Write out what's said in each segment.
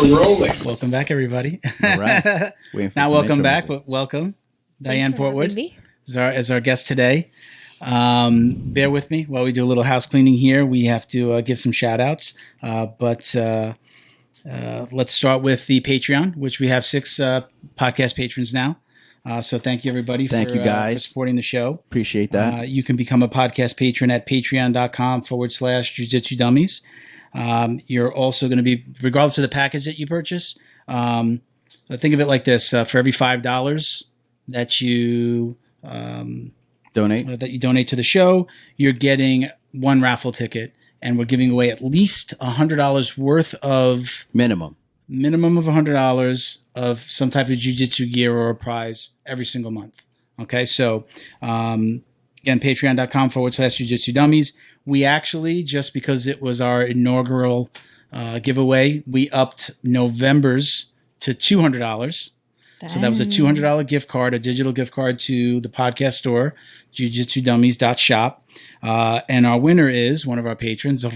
We're rolling. Welcome back, everybody. All right. Not welcome back, but welcome. Diane Portwood is our guest today. Bear with me while we do a little house cleaning here. We have to give some shout outs. But let's start with the Patreon, which we have 6 podcast patrons now. So thank you, everybody, for supporting the show. Appreciate that. You can become a podcast patron at patreon.com/Jiu Jitsu Dummies. You're also going to be, regardless of the package that you purchase, think of it like this: for every $5 that you donate to the show, you're getting 1 raffle ticket, and we're giving away at least $100 worth of minimum of $100 of some type of jiu-jitsu gear or a prize every single month. Okay, so again, patreon.com/Jiu Jitsu Dummies. We actually, just because it was our inaugural giveaway, we upped November's to $200. Dang. So that was a $200 gift card, a digital gift card to the podcast store, jujitsudummies.shop. And our winner is one of our patrons, our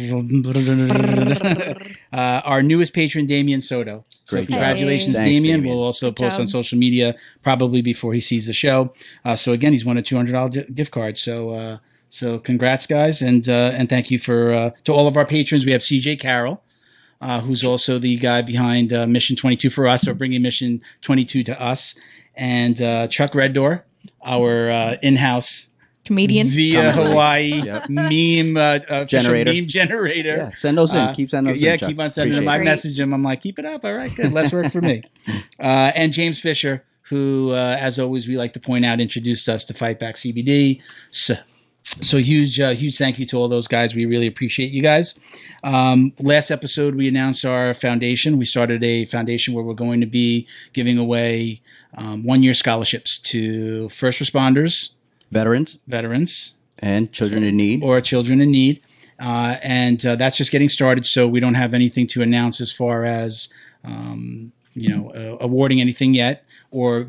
newest patron, Damien Soto. So congratulations, Thanks, Damien. We'll also post on social media probably before he sees the show. So again, he's won a $200 gift card. So congrats, guys, and thank you to all of our patrons. We have CJ Carroll, who's also the guy behind Mission 22 for us, or bringing Mission 22 to us, and Chuck Reddoor, our in-house comedian via Hawaii meme generator. Yeah, send those in. Keep sending those in. Yeah, keep on sending them. I message him. I'm like, keep it up. All right, good. Less work for me. And James Fisher, who, as always, we like to point out, introduced us to Fight Back CBD. So huge thank you to all those guys. We really appreciate you guys. Last episode, we announced our foundation. We started a foundation where we're going to be giving away 1-year scholarships to first responders, veterans, and children in need. And that's just getting started. So we don't have anything to announce as far as awarding anything yet, or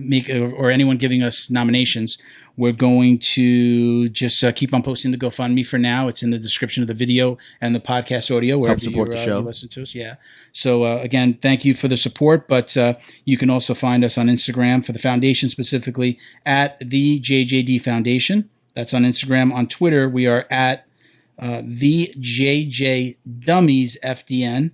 anyone giving us nominations. We're going to just keep on posting the GoFundMe for now. It's in the description of the video and the podcast audio, wherever Help support the show. You listen to us. Yeah. So again, thank you for the support. But you can also find us on Instagram for the foundation, specifically at the JJD Foundation. That's on Instagram. On Twitter, we are at the JJ Dummies FDN.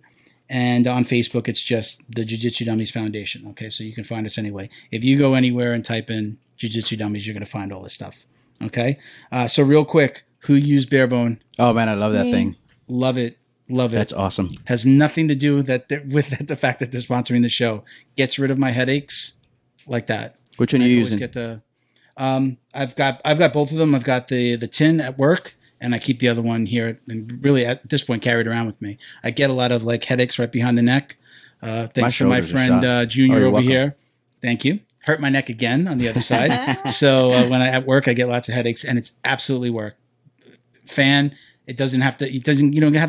And on Facebook, it's just the Jiu Jitsu Dummies Foundation. Okay, so you can find us anyway. If you go anywhere and type in Jiu Jitsu Dummies, you're going to find all this stuff. Okay, so real quick, who used Barebone? Oh man, I love that thing. Love it. That's awesome. Has nothing to do with the fact that they're sponsoring the show. Gets rid of my headaches like that. Which one are you using? I've got both of them. I've got the tin at work, and I keep the other one here, and really at this point carried around with me. I get a lot of headaches right behind the neck. Thanks to my friend Junior over here. Thank you. Hurt my neck again on the other side. So when at work, I get lots of headaches, and it's absolutely work. Fan. You don't have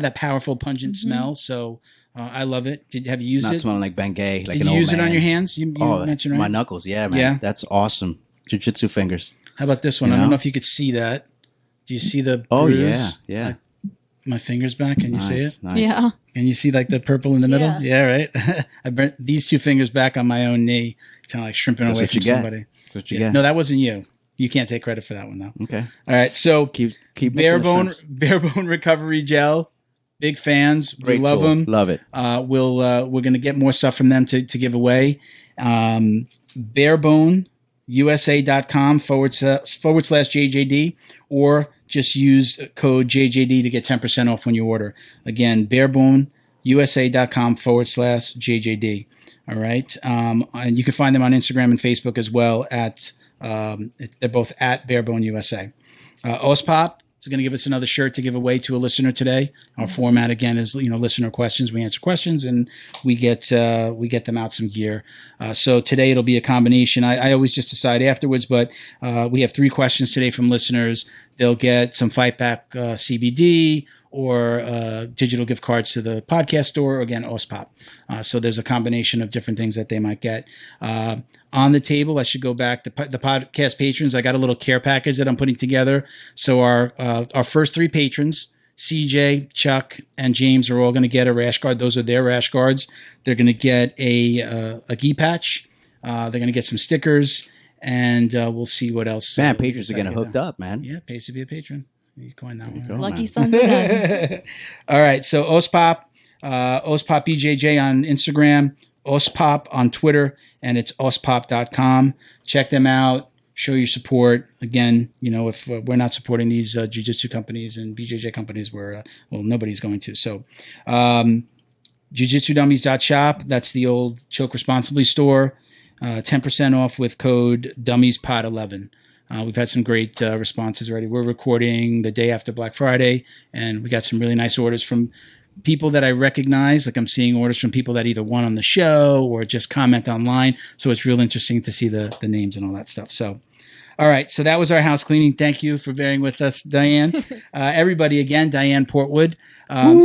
that powerful pungent smell. So I love it. have you used it? Not smelling like Bengay. Did you use it on your hands? You mentioned, right? My knuckles. Yeah, man. Yeah. That's awesome. Jiu-jitsu fingers. How about this one? I don't know if you could see that. Do you see the bruise? Oh, yeah. My finger's back. Can you see it? Nice. Yeah. Can you see the purple in the middle? Yeah, right? I burnt these 2 fingers back on my own knee, kind of like shrimping away from somebody. That's what you get. No, that wasn't you. You can't take credit for that one, though. Okay. All right, so keep Barebone Recovery Gel. Big fans. We love them. Love it. We're going to get more stuff from them to give away. Bareboneusa.com/JJD, or just use code JJD to get 10% off when you order. Again, Bareboneusa.com/JJD. All right. And you can find them on Instagram and Facebook as well they're both at Barebone USA. Ospop is going to give us another shirt to give away to a listener today. Our format again is, listener questions. We answer questions and we get them out some gear. So today it'll be a combination. I always just decide afterwards, but we have 3 questions today from listeners. They'll get some Fight Back CBD or digital gift cards to the podcast store. Again, Ospop. So there's a combination of different things that they might get. On the table, I should go back to the podcast patrons. I got a little care package that I'm putting together. So our first 3 patrons CJ, Chuck, and James are all going to get a rash guard. Those are their rash guards. They're going to get a gi patch. They're going to get some stickers, and we'll see what else. Man, patrons are getting hooked up, man. Yeah, pays to be a patron. You coin that one. Lucky sons of guns. All right, so Ospop, Ospop BJJ on Instagram, Ospop on Twitter, and it's ospop.com. Check them out. Show your support. Again, if we're not supporting these jiu-jitsu companies and BJJ companies, nobody's going to. So, jiu-jitsudummies.shop. That's the old Choke Responsibly store. 10% off with code DummiesPod11. We've had some great responses already. We're recording the day after Black Friday, and we got some really nice orders from people that I recognize. Like I'm seeing orders from people that either won on the show or just comment online. So it's real interesting to see the names and all that stuff. So, all right. So that was our house cleaning. Thank you for bearing with us, Diane. Everybody again, Diane Portwood. Welcome.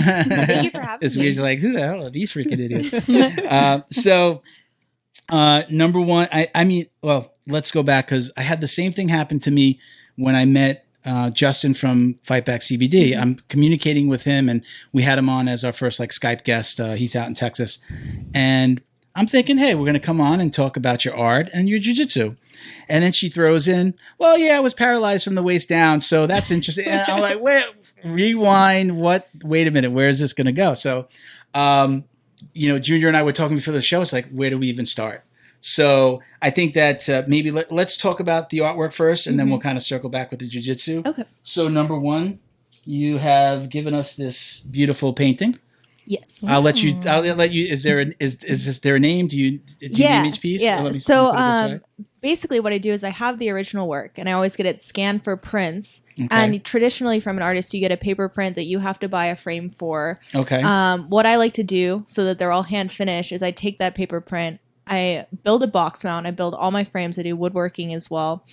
Thank you for having It's me. weird, like, who the hell are these freaking idiots? Number one, let's go back because I had the same thing happen to me when I met Justin from Fight Back CBD. Mm-hmm. I'm communicating with him, and we had him on as our first Skype guest. He's out in Texas, and I'm thinking, hey, we're going to come on and talk about your art and your jiu-jitsu. And then she throws in, well, yeah, I was paralyzed from the waist down, so that's interesting. And I'm like, wait, rewind. What? Wait a minute, where is this going to go? So, Junior and I were talking before the show. It's like, where do we even start? So I think that maybe let's talk about the artwork first, and then we'll kind of circle back with the jiu-jitsu. Okay. So number one, you have given us this beautiful painting. Yes. I'll let you. Is there a name? Do you name each piece? Yeah. Let me So put it this way. basically what I do is I have the original work and I always get it scanned for prints. Okay. And traditionally from an artist, you get a paper print that you have to buy a frame for. Okay. What I like to do so that they're all hand finished is I take that paper print, I build a box mount, I build all my frames, I do woodworking as well.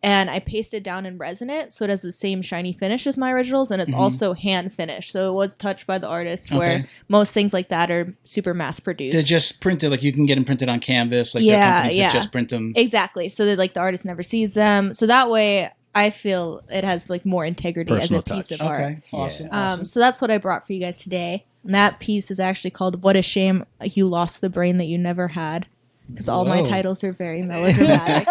And I paste it down and resin it so it has the same shiny finish as my originals, and it's also hand finished. So it was touched by the artist, where most things like that are super mass produced. They're just printed, like you can get them printed on canvas, like there are companies that just print them. Exactly. So that the artist never sees them. So that way I feel it has more integrity Personal as a piece touch. of art. Okay, awesome. So that's what I brought for you guys today. And that piece is actually called "What a Shame You Lost the Brain That You Never Had." Because all my titles are very melodramatic.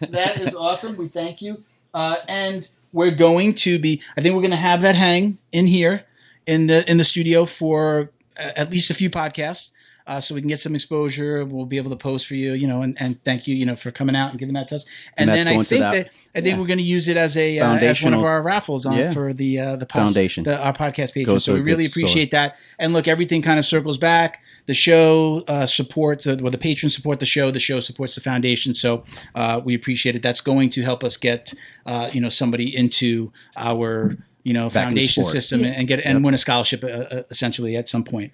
That is awesome. We thank you. And we're going to be, I think we're going to have that hang in here in the studio for at least a few podcasts. So we can get some exposure. We'll be able to post for you, and thank you, for coming out and giving that to us. And then I think we're going to use it as as one of our raffles for the foundation, our podcast patrons. So we really appreciate that. And look, everything kind of circles back. The show supports, the patrons support the show. The show supports the foundation. So we appreciate it. That's going to help us get somebody into our foundation system and win a scholarship essentially at some point.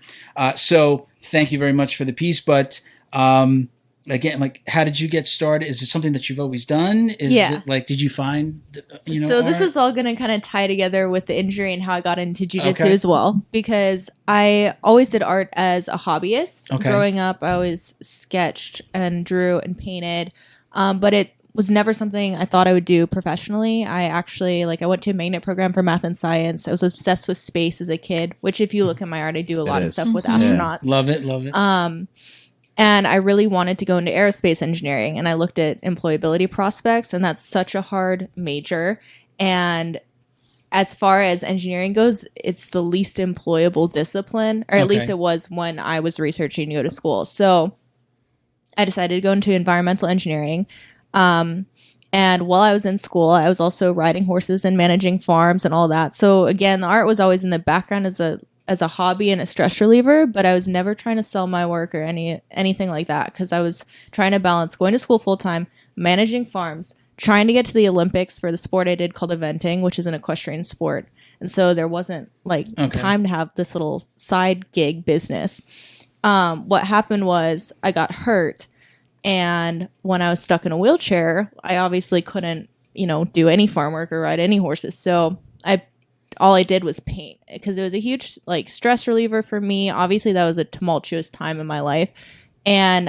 So thank you very much for the piece. But again, how did you get started? Is it something that you've always done? Is it did you find, So this is all going to kind of tie together with the injury and how I got into jiu-jitsu as well, because I always did art as a hobbyist. Okay. Growing up, I always sketched and drew and painted, but it was never something I thought I would do professionally. I actually, I went to a magnet program for math and science. I was obsessed with space as a kid, which if you look at my art, I do a lot of stuff with astronauts. Love it. And I really wanted to go into aerospace engineering, and I looked at employability prospects, and that's such a hard major. And as far as engineering goes, it's the least employable discipline, or at least it was when I was researching to go to school. So I decided to go into environmental engineering. And while I was in school, I was also riding horses and managing farms and all that. So again, the art was always in the background as a hobby and a stress reliever, but I was never trying to sell my work or anything like that, because I was trying to balance going to school full time, managing farms, trying to get to the Olympics for the sport I did called eventing, which is an equestrian sport. And so there wasn't time to have this little side gig business. What happened was I got hurt. And when I was stuck in a wheelchair, I obviously couldn't, do any farm work or ride any horses. So all I did was paint, because it was a huge stress reliever for me. Obviously, that was a tumultuous time in my life, and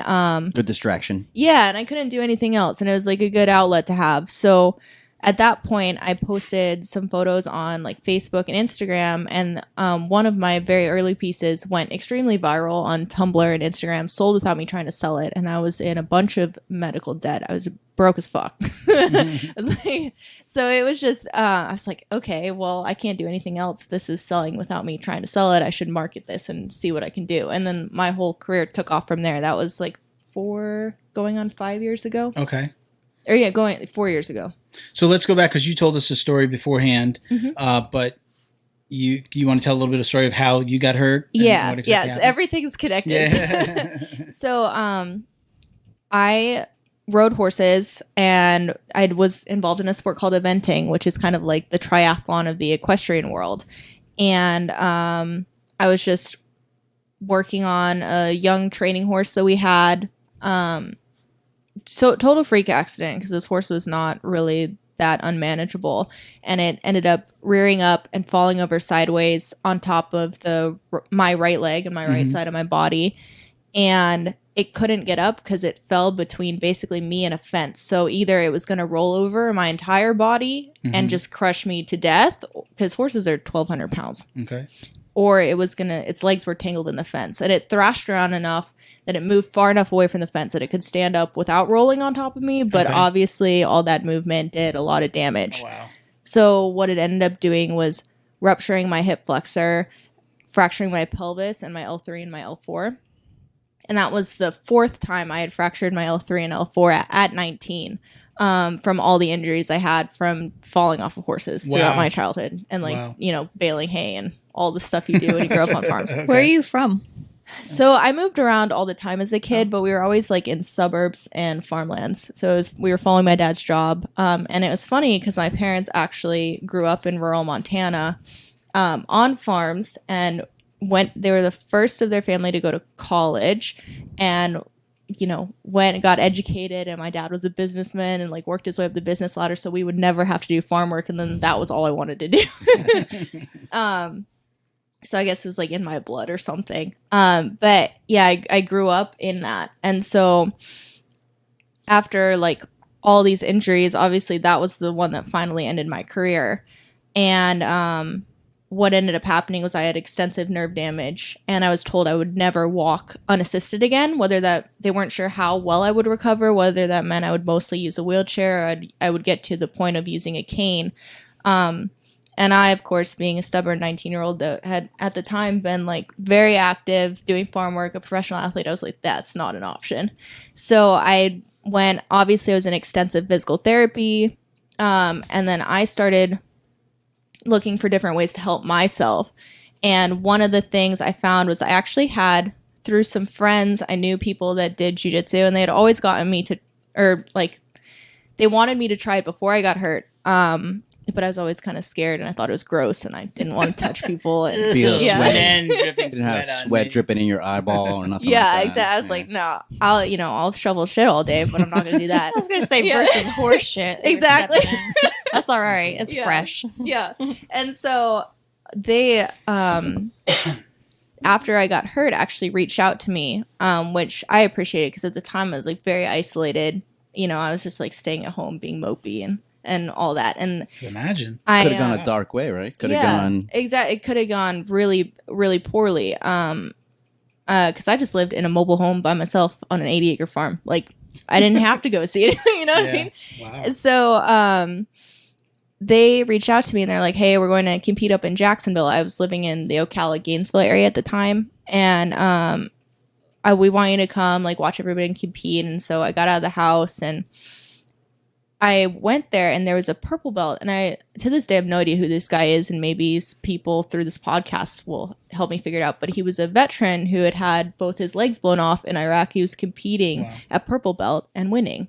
good distraction. Yeah, and I couldn't do anything else, and it was a good outlet to have. So at that point, I posted some photos on like Facebook and Instagram, and one of my very early pieces went extremely viral on Tumblr and Instagram, sold without me trying to sell it, and I was in a bunch of medical debt. I was broke as fuck. I was like, so it was just, I was like, okay, well, I can't do anything else. This is selling without me trying to sell it. I should market this and see what I can do. And then my whole career took off from there. That was like going on 5 years ago. Okay. Or yeah, going 4 years ago. So let's go back because you told us a story beforehand, but you want to tell a little bit of story of how you got hurt? Yeah, what exactly happened? Everything's connected. Yeah. So I rode horses, and I was involved in a sport called eventing, which is kind of like the triathlon of the equestrian world. And I was just working on a young training horse that we had. So total freak accident because this horse was not really that unmanageable, and it ended up rearing up and falling over sideways on top of my right leg and my right side of my body, and it couldn't get up because it fell between basically me and a fence. So either it was going to roll over my entire body and just crush me to death, because horses are 1,200 pounds. Okay. Or its legs were tangled in the fence, and it thrashed around enough that it moved far enough away from the fence that it could stand up without rolling on top of me. But obviously all that movement did a lot of damage. Oh, wow. So what it ended up doing was rupturing my hip flexor, fracturing my pelvis and my L3 and my L4. And that was the fourth time I had fractured my L3 and L4 at 19. From all the injuries I had from falling off of horses throughout my childhood, and baling hay and all the stuff you do when you grow up on farms. Okay. Where are you from? So I moved around all the time as a kid, but we were always like in suburbs and farmlands. So we were following my dad's job. And it was funny because my parents actually grew up in rural Montana on farms, and they were the first of their family to go to college, and went and got educated, and my dad was a businessman and like worked his way up the business ladder, so we would never have to do farm work, and then that was all I wanted to do. So I guess it was like in my blood or something. But yeah, I grew up in that. And so after like all these injuries, obviously that was the one that finally ended my career. And what ended up happening was I had extensive nerve damage, and I was told I would never walk unassisted again, whether that they weren't sure how well I would recover, whether that meant I would mostly use a wheelchair, or I would get to the point of using a cane. And I, of course, being a stubborn 19-year-old that had at the time been like very active, doing farm work, a professional athlete, I was like, that's not an option. So obviously I was in extensive physical therapy. And then I started looking for different ways to help myself. And one of the things I found was I actually had, through some friends, I knew people that did jiu-jitsu, and they had always gotten me to, or like they wanted me to try it before I got hurt. But I was always kind of scared, and I thought it was gross, and I didn't want to touch people. And Feel sweat. And dripping Didn't have sweat on sweat me. dripping in your eyeball or nothing. yeah, like that. exactly. I was like, no, I'll shovel shit all day, but I'm not going to do that. I was going to say versus horse shit. Exactly. That's all right. It's Yeah. fresh. Yeah. And so they, after I got hurt, actually reached out to me, which I appreciated because at the time I was like very isolated. I was just like staying at home being mopey and all that. And Imagine. Could have gone a dark way, right? Could have gone. Exactly. It could have gone really, really poorly. Because I just lived in a mobile home by myself on an 80-acre farm. Like, I didn't have to go see it. You know what I mean? Wow. So they reached out to me, and they're like, hey, we're going to compete up in Jacksonville. I was living in the Ocala, Gainesville area at the time. And we want you to come, like, watch everybody compete. And so I got out of the house, and I went there, and there was a purple belt, and I, to this day, have no idea who this guy is, and maybe people through this podcast will help me figure it out, but he was a veteran who had both his legs blown off in Iraq. He was competing at purple belt and winning,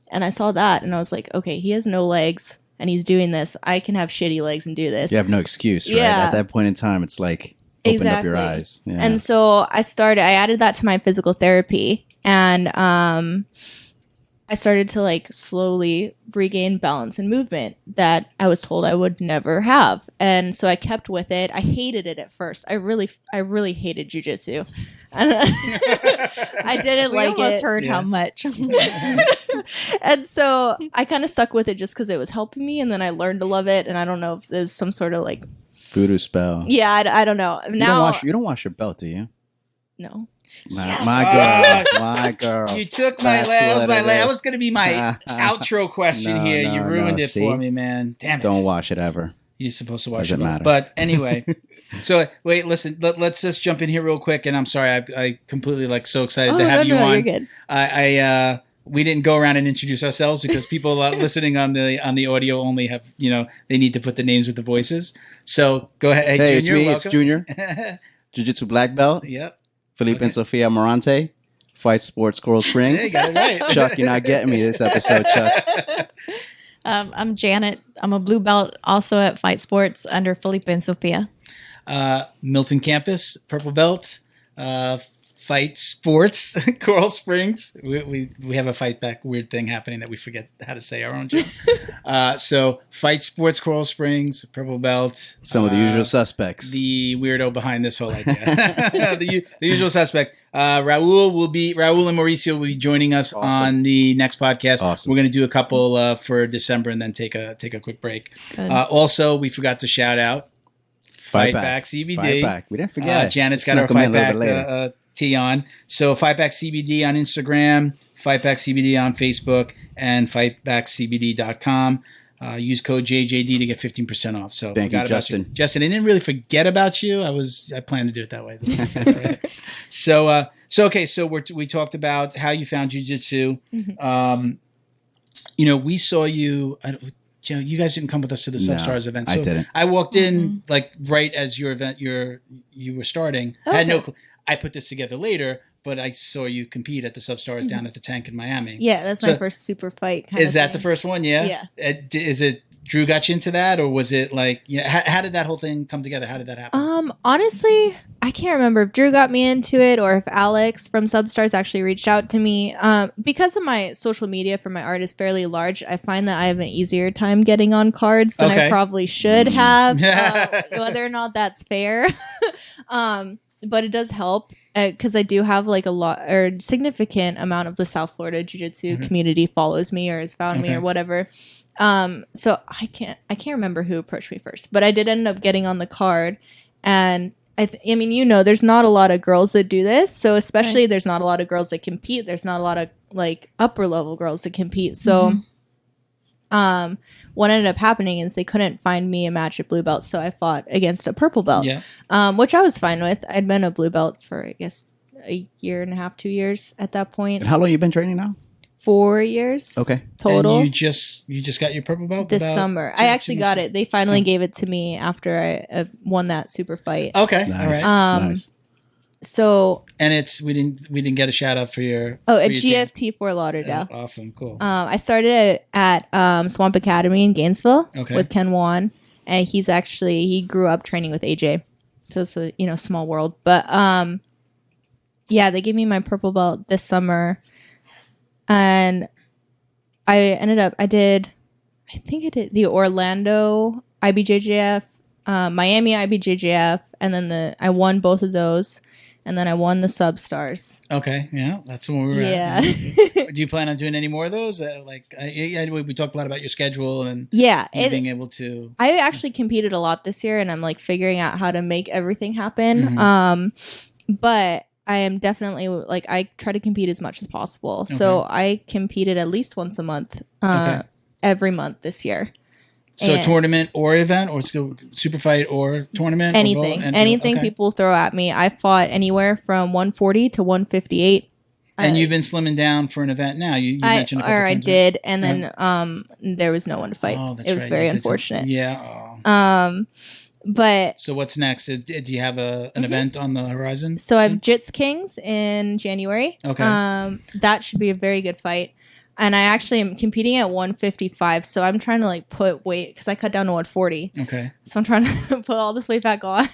and I saw that, and I was like, okay, he has no legs, and he's doing this. I can have shitty legs and do this. You have no excuse, right? Yeah. At that point in time, it's like opened up your eyes. Yeah. And so I added that to my physical therapy, and I started to like slowly regain balance and movement that I was told I would never have. And so I kept with it. I hated it at first. I really hated jujitsu. I didn't We like almost it. heard how much. And so I kind of stuck with it just because it was helping me. And then I learned to love it. And I don't know if there's some sort of like Voodoo spell. yeah, I don't know. Now You don't wash your belt, do you? no. My girl. You took my That's what it that is. was going to be my outro question No, here. no, You ruined no. it See? for me, man. Damn it. Don't wash it ever. You're supposed to wash Doesn't it. matter. But anyway, so wait, listen, let's just jump in here real quick. And I'm sorry, I completely like so excited to have you on. You're good. We didn't go around and introduce ourselves because people listening on the audio only have, they need to put the names with the voices. So go ahead. Hey, Junior, it's Junior. Jiu-Jitsu black belt. Yep. Felipe and Sofia Morante. Fight Sports Coral Springs. Hey, got it right. Chuck, you're not getting me this episode, Chuck. I'm Janet. I'm a blue belt also at Fight Sports under Felipe and Sophia. Milton Campus, purple belt. Fight Sports, Coral Springs. We have a fight back weird thing happening that we forget how to say our own joke. So Fight Sports, Coral Springs, purple belt. Some of the usual suspects. The weirdo behind this whole idea. the usual suspects. Raul and Mauricio will be joining us on the next podcast. Awesome. We're going to do a couple for December and then take a quick break. Also, we forgot to shout out Fight Back CBD. Fight Back. We didn't forget. Janet's got our Fight Back tee on. So Fight Back CBD on Instagram, Fight Back CBD on Facebook, and fightbackcbd.com. Use code JJD to get 15% off. So thank you, Justin. Justin, I didn't really forget about you. I planned to do it that way. So we talked about how you found jiu-jitsu. Mm-hmm. We saw you. You guys didn't come with us to the Substars event. So I didn't. I walked in like right as your event you were starting. Okay. I had no clue. I put this together later, but I saw you compete at the Substars down at the Tank in Miami. Yeah, that's my first super fight. Is that the first one? Yeah. Yeah. Is it Drew got you into that, or was it like how did that whole thing come together? How did that happen? Honestly, I can't remember if Drew got me into it or if Alex from Substars actually reached out to me. Because of my social media for my art is fairly large, I find that I have an easier time getting on cards than I probably should have. Whether or not that's fair. But it does help because I do have like a lot or significant amount of the South Florida Jiu-Jitsu community follows me or has found me or whatever. So I can't remember who approached me first, but I did end up getting on the card. And I mean, there's not a lot of girls that do this. So especially there's not a lot of girls that compete. There's not a lot of like upper level girls that compete. So what ended up happening is they couldn't find me a match at blue belt, so I fought against a purple belt, which I was fine with. I'd been a blue belt for I guess a year and a half, 2 years at that point. And how long you been training now? 4 years. Okay. Total. And you just got your purple belt this summer. I actually got it. They finally gave it to me after I won that super fight. Okay. Nice. All right. Nice. So and we didn't get a shout out for your at GFT for Lauderdale. Awesome, cool. I started at Swamp Academy in Gainesville with Ken Wan, and he grew up training with AJ, so it's a small world. But they gave me my purple belt this summer, and I did the Orlando IBJJF, Miami IBJJF, and then I won both of those. And then I won the Substars. Okay, yeah, that's where we were at. Do you plan on doing any more of those? We talked a lot about your schedule and being able to. I actually competed a lot this year, and I'm like figuring out how to make everything happen. Mm-hmm. But I am definitely I try to compete as much as possible. Okay. So I competed at least once a month, every month this year. So a tournament or event or super fight or tournament? Anything people throw at me. I fought anywhere from 140 to 158. And you've been slimming down for an event now. You mentioned a couple times. I did, and then there was no one to fight. Oh, that's it was right. Very unfortunate. But so what's next? Do you have an event on the horizon? So I have Jits Kings in January. Okay. That should be a very good fight. and I actually am competing at 155. So I'm trying to like put weight because I cut down to 140. Okay. So I'm trying to put all this weight back on,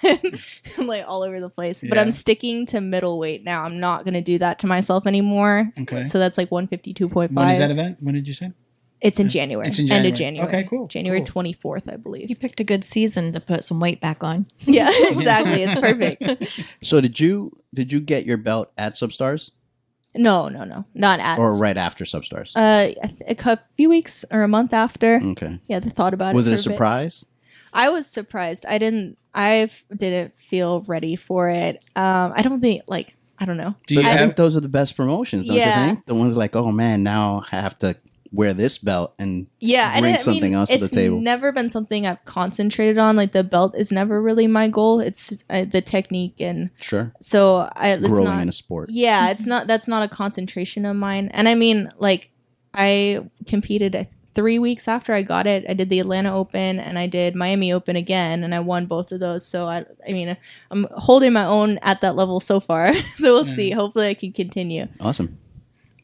like all over the place. But Yeah. I'm sticking to middleweight now. I'm not going to do that to myself anymore. Okay. So that's like 152.5. When is that event? When did you say? It's in January. It's in End of January. January. Okay, cool. January Cool. 24th, I believe. You picked a good season to put some weight back on. Yeah, exactly. It's perfect. So did you get your belt at Substars No. Not at. or right after Substars? A few weeks or a month after. Okay. Yeah, they thought about Was it. it a for bit. surprise? I was surprised. I didn't feel ready for it. I don't think I don't know. Do you But I have? think those are the best promotions, don't Yeah. you think? The ones like, oh man, now I have to wear this belt and Yeah, bring and something else to the table. It's never been something I've concentrated on. Like the belt is never really my goal. It's the technique, and Sure. so it's Growing not, in a sport. Yeah, it's not. That's not a concentration of mine. And I mean, like I competed 3 weeks after I got it. I did the Atlanta Open and I did Miami Open again, and I won both of those. So I mean, I'm holding my own at that level so far. So we'll see. Hopefully, I can continue. Awesome.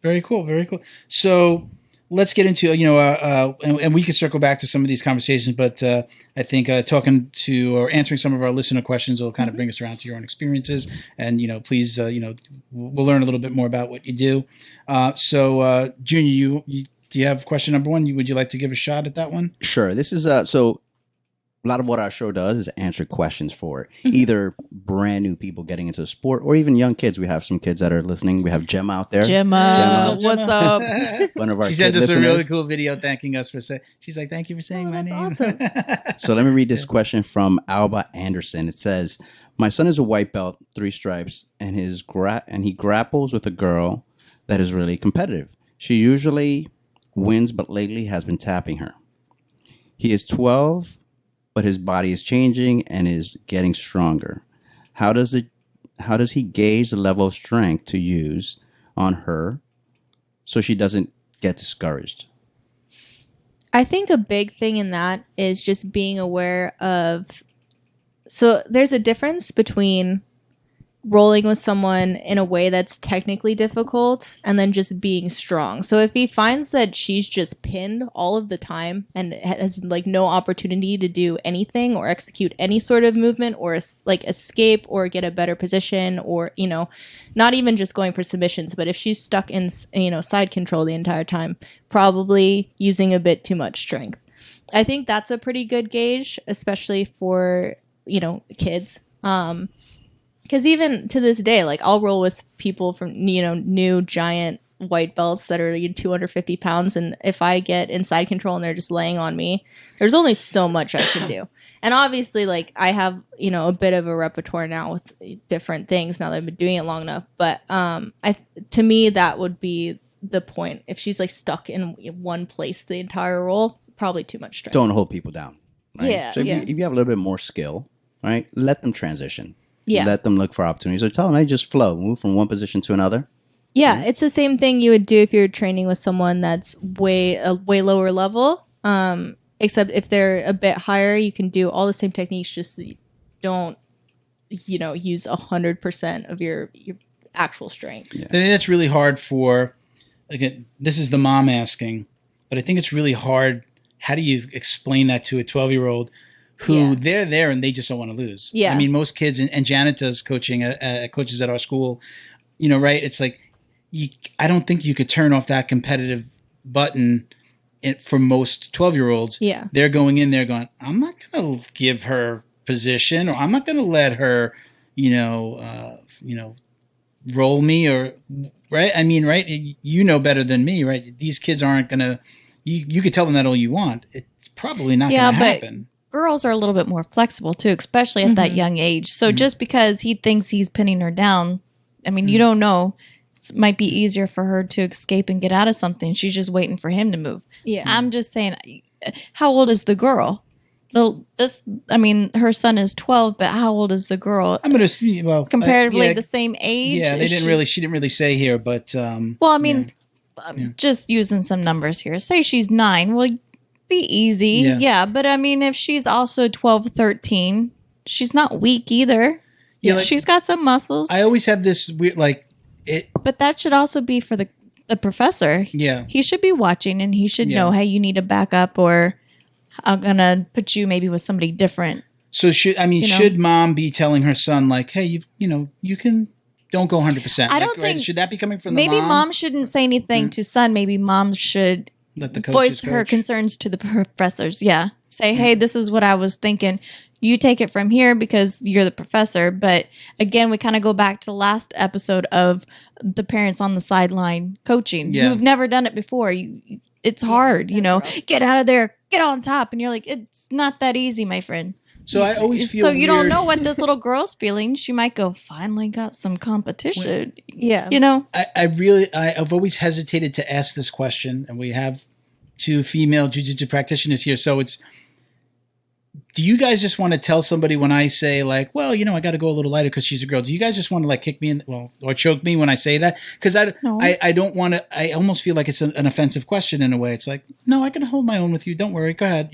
Very cool. Very cool. So let's get into, and we can circle back to some of these conversations, but I think talking to or answering some of our listener questions will kind of bring us around to your own experiences. And, please, we'll learn a little bit more about what you do. So Junior, do you have question number one? Would you like to give a shot at that one? Sure. This is so a lot of what our show does is answer questions for either brand new people getting into the sport or even young kids. We have some kids that are listening. We have Gemma out there. Gemma, what's up? One of our She sent kid us a really listeners. cool video thanking us for saying, she's like, thank you for saying my that's name. awesome. So let me read this question from Alba Anderson. It says, my son is a white belt, 3 stripes, and he grapples with a girl that is really competitive. She usually wins, but lately has been tapping her. He is 12, but his body is changing and is getting stronger. How does he gauge the level of strength to use on her so she doesn't get discouraged? I think a big thing in that is just being aware of. So there's a difference between rolling with someone in a way that's technically difficult and then just being strong. So if he finds that she's just pinned all of the time and has like no opportunity to do anything or execute any sort of movement or like escape or get a better position or, not even just going for submissions, but if she's stuck in, side control the entire time, probably using a bit too much strength. I think that's a pretty good gauge, especially for, kids. Because even to this day, like I'll roll with people from, new giant white belts that are 250 pounds. And if I get inside control and they're just laying on me, there's only so much I can do. And obviously, like I have, a bit of a repertoire now with different things now that I've been doing it long enough. But to me, that would be the point. If she's like stuck in one place the entire roll, probably too much strength. Don't hold people down. Right? Yeah, So if, yeah. if you have a little bit more skill, right, let them transition. Yeah. Let them look for opportunities. Or tell them, hey, just flow. Move from one position to another. Yeah, it's the same thing you would do if you're training with someone that's way lower level. Except if they're a bit higher, you can do all the same techniques. Just don't, use 100% of your actual strength. I think that's really hard for, again, this is the mom asking, but I think it's really hard. How do you explain that to a 12-year-old who they're there and they just don't want to lose? Yeah. I mean, most kids, and Janet does coaching, coaches at our school, right? It's like, I don't think you could turn off that competitive button for most 12-year-olds. Yeah. They're going in there going, I'm not going to give her position, or I'm not going to let her, roll me, or right. I mean, right. Better than me, right? These kids aren't going to, you could tell them that all you want. It's probably not going to happen. Girls are a little bit more flexible too, especially at that young age. So just because he thinks he's pinning her down, I mean, you don't know. It might be easier for her to escape and get out of something. She's just waiting for him to move. Yeah. I'm just saying, how old is the girl? Her son is 12, but how old is the girl? I'm going to, comparatively the same age. Yeah, she didn't really say here, but just using some numbers here. Say she's 9. Well, be easy. Yeah. But if she's also 12, 13, she's not weak either. Yeah, she's got some muscles. I always have this weird, but that should also be for the the professor. Yeah. He should be watching, and he should Yeah. know, hey, you need to back up, or I'm going to put you maybe with somebody different. So should mom be telling her son like, hey, you can don't go 100%? I don't think should that be coming from the maybe mom? mom shouldn't say anything to son. Maybe mom should Let the voice coaches her coach? concerns to the professors. Yeah. Say, hey, this is what I was thinking. You take it from here because you're the professor. But again, we kind of go back to last episode of the parents on the sideline coaching who've never done it before. It's hard, rough. Get out of there, get on top. And you're like, it's not that easy, my friend. So I always feel so you don't weird. know what this little girl's feeling. She might go, finally got some competition. Yeah. I've always hesitated to ask this question, and we have 2 female jiu-jitsu practitioners here. So do you guys just want to tell somebody when I say like, well, I got to go a little lighter because she's a girl? Do you guys just want to like kick me or choke me when I say that? Because I don't want to. I almost feel like it's an offensive question in a way. It's like, no, I can hold my own with you. Don't worry. Go ahead.